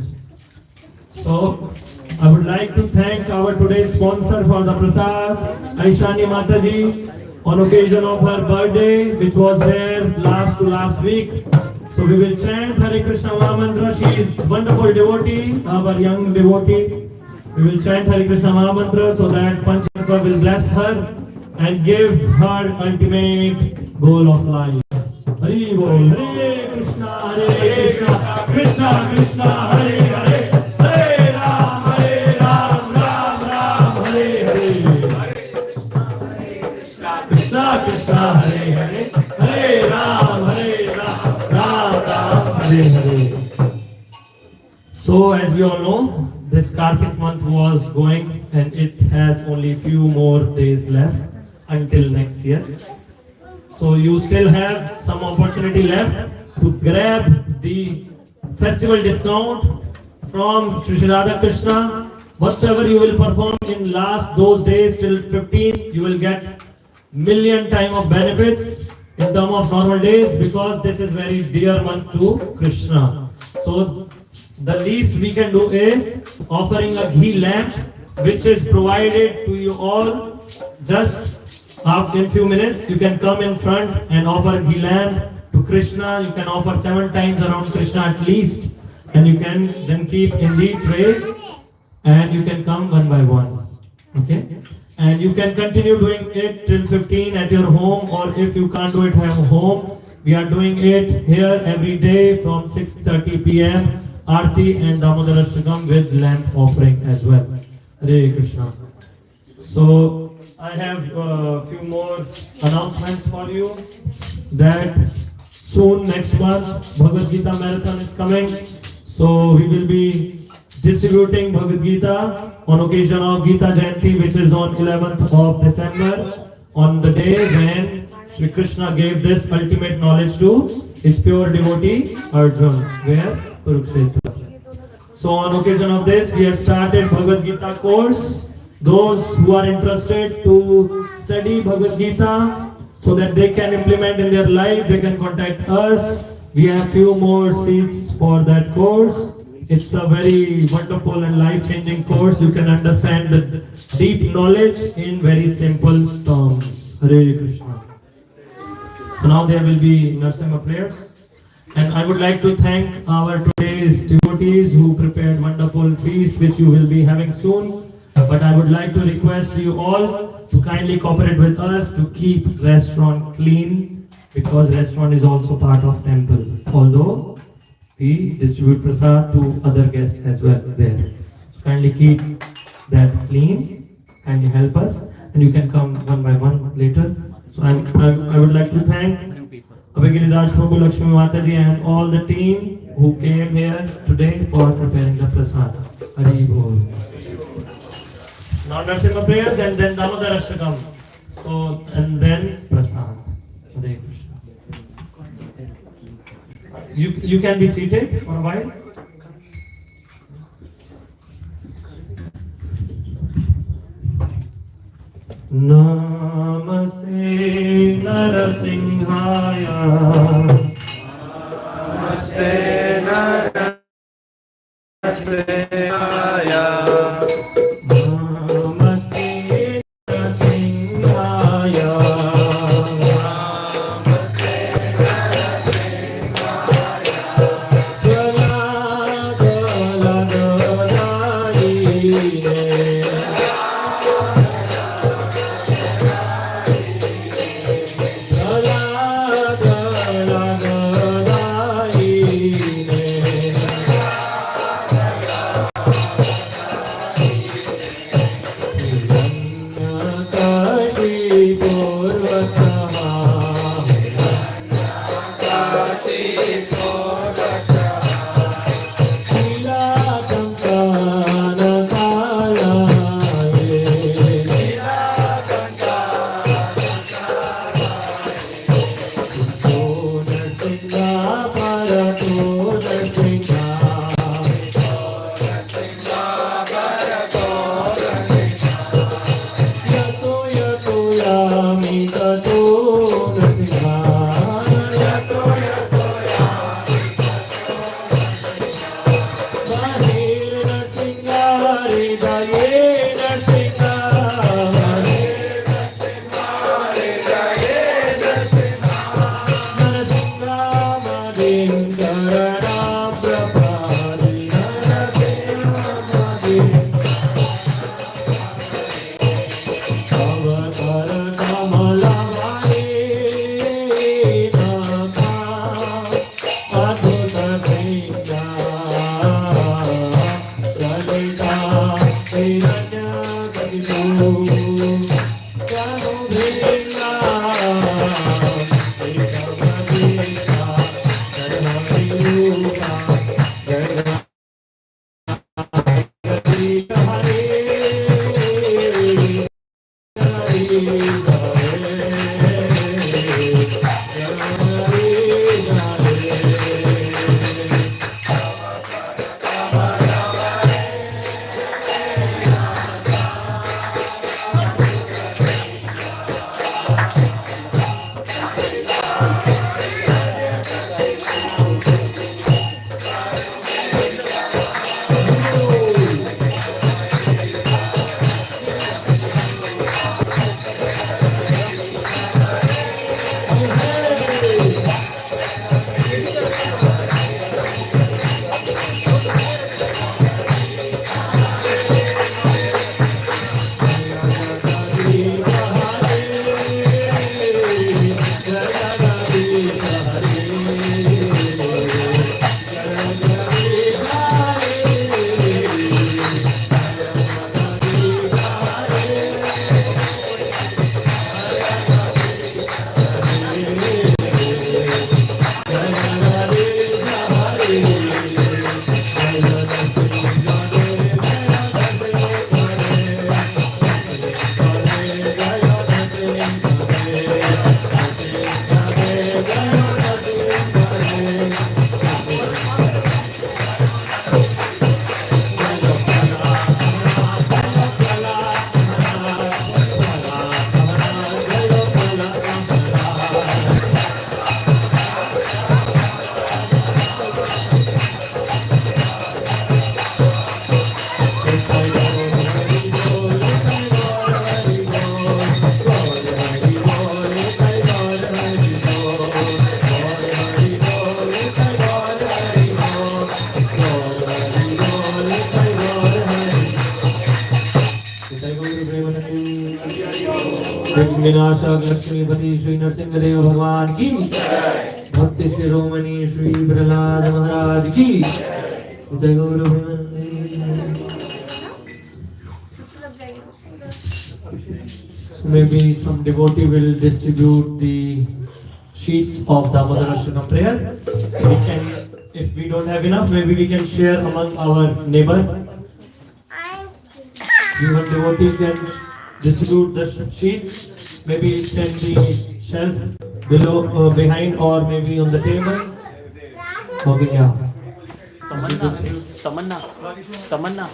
So, I would like to thank our today's sponsor for the prasad, Aishani Mataji, on occasion of her birthday, which was there last week. So we will chant Hare Krishna Mahamantra. She is wonderful devotee, our young devotee. We will chant Hare Krishna Mahamantra so that Panchatattva will bless her and give her ultimate goal of life. Hari Bol, Hare Krishna, Krishna Krishna, Hare Hare, Hare Ram, Ram Ram, Hare Hare. Krishna Krishna, Hare Hare, Hare Ram, Ram Ram, Hare Hare. So as we all know, this Kartik month was going and it has only few more days left until next year. So you still have some opportunity left to grab the festival discount from Shri Radha Krishna. Whatever you will perform in last those days till 15, you will get million time of benefits in terms of normal days because this is very dear month to Krishna. So the least we can do is offering a ghee lamp which is provided to you all. Just after a few minutes you can come in front and offer ghee lamp to Krishna. You can offer 7 times around Krishna at least, and you can then keep in the tray and you can come one by one. Okay? And you can continue doing it till 15 at your home, or if you can't do it at home, we are doing it here every day from 6:30 p.m. Aarti and Damodar Ashtakam with lamp offering as well. Hare Krishna. So I have a few more announcements for you that soon next month Bhagavad Gita Marathon is coming. So we will be distributing Bhagavad Gita on occasion of Gita Jayanti, which is on 11th of December, on the day when Shri Krishna gave this ultimate knowledge to his pure devotee Arjun, where Kurukshetra. So on occasion of this, we have started Bhagavad Gita course. Those who are interested to study Bhagavad Gita so that they can implement in their life, they can contact us. We have few more seats for that course. It's a very wonderful and life-changing course. You can understand the deep knowledge in very simple terms. Hare Krishna. So now there will be Narasimha prayers. And I would like to thank our today's devotees who prepared wonderful feast which you will be having soon. But I would like to request you all to kindly cooperate with us to keep restaurant clean, because restaurant is also part of temple. Although we distribute prasad to other guests as well there. So kindly keep that clean and help us, and you can come one by one later. So I would like to thank Abhigiriraj Prabhu, Lakshmi Mataji and all the team who came here today for preparing the prasad. Hari Bol. Now Narasimha prayers and then Damodar Ashtakam. So and then prasad. Hare Krishna. You can be seated for a while. Namaste Narasimhaya. Namaste Narasimhaya. Namaste Narasimhaya. विनाशक लक्ष्मीपति श्री नरसिंहदेव भगवान की भक्ति शिरोमणि श्री प्रहलाद महाराज की जय गुरु। Maybe some devotee will distribute the sheets of the Damodarashtakam prayer. We can, if we don't have enough, maybe we can share among our neighbor. Even devotee can distribute the sheets, maybe it's in the shelf below, behind, or maybe on the table. Okay, yeah. Tamanna.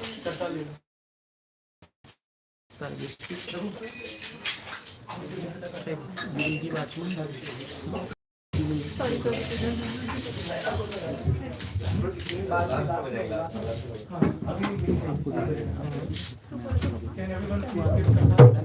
Can everyone please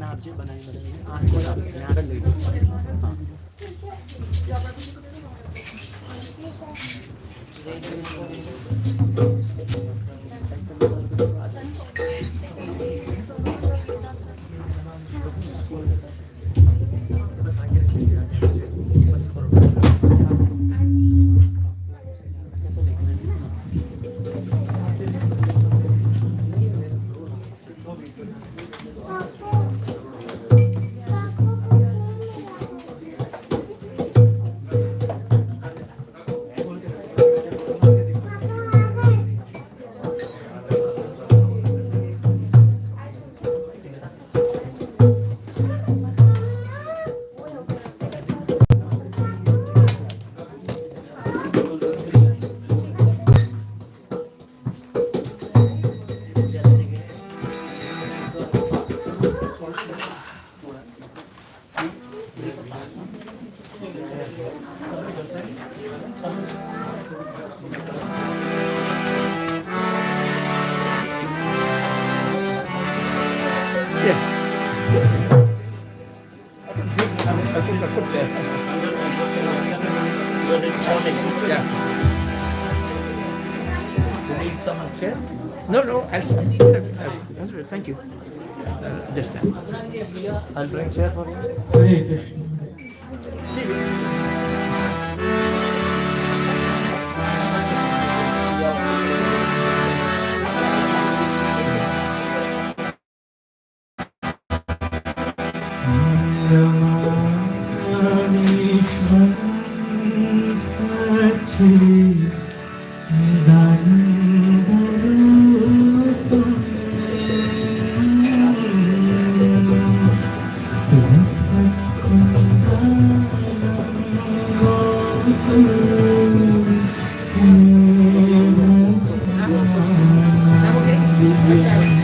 someone chair? No, no, thank you. Just stand. I'll bring chair for you. Hare Krishna.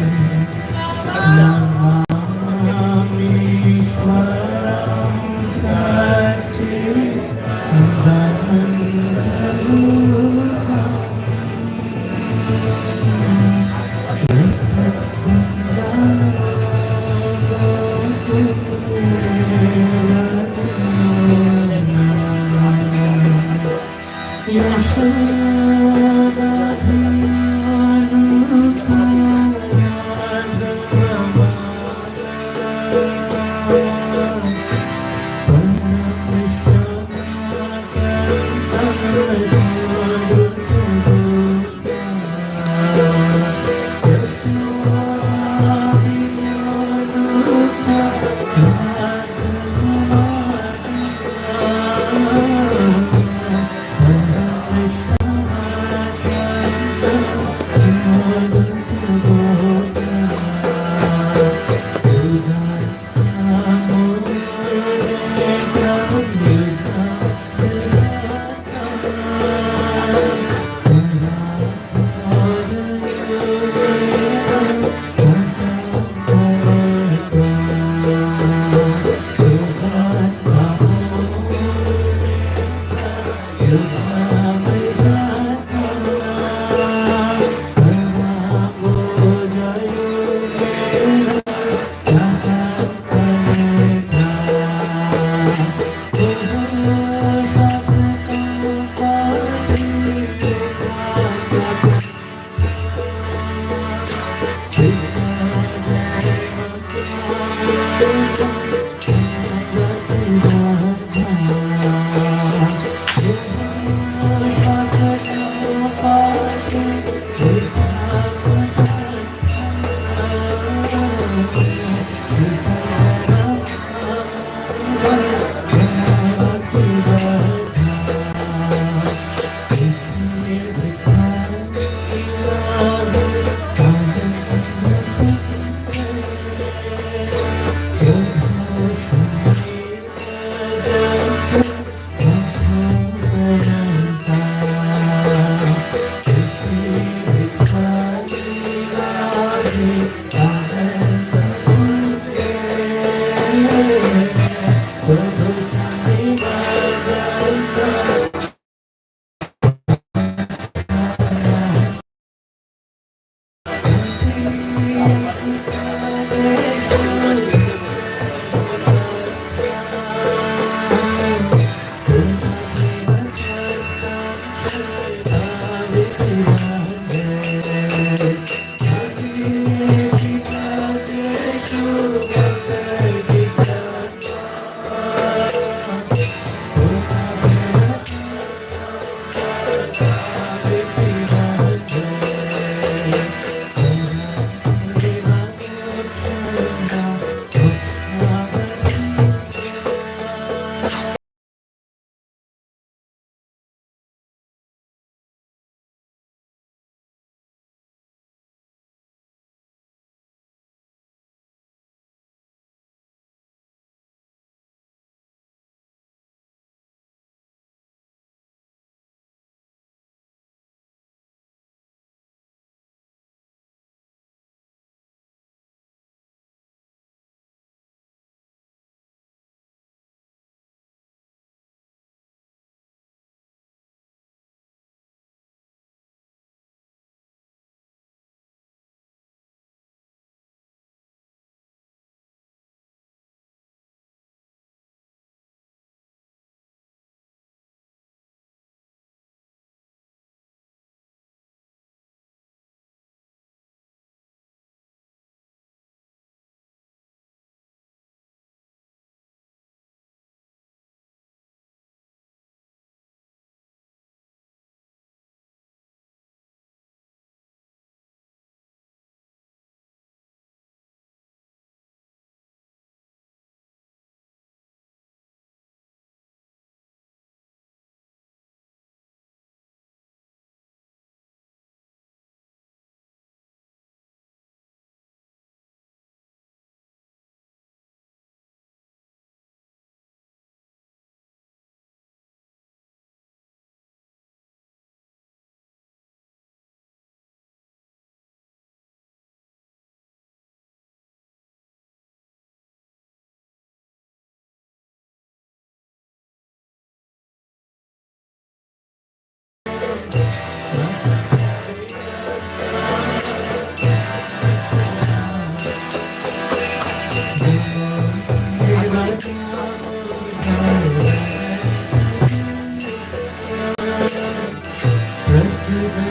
Krishna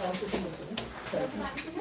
Sound system also, no?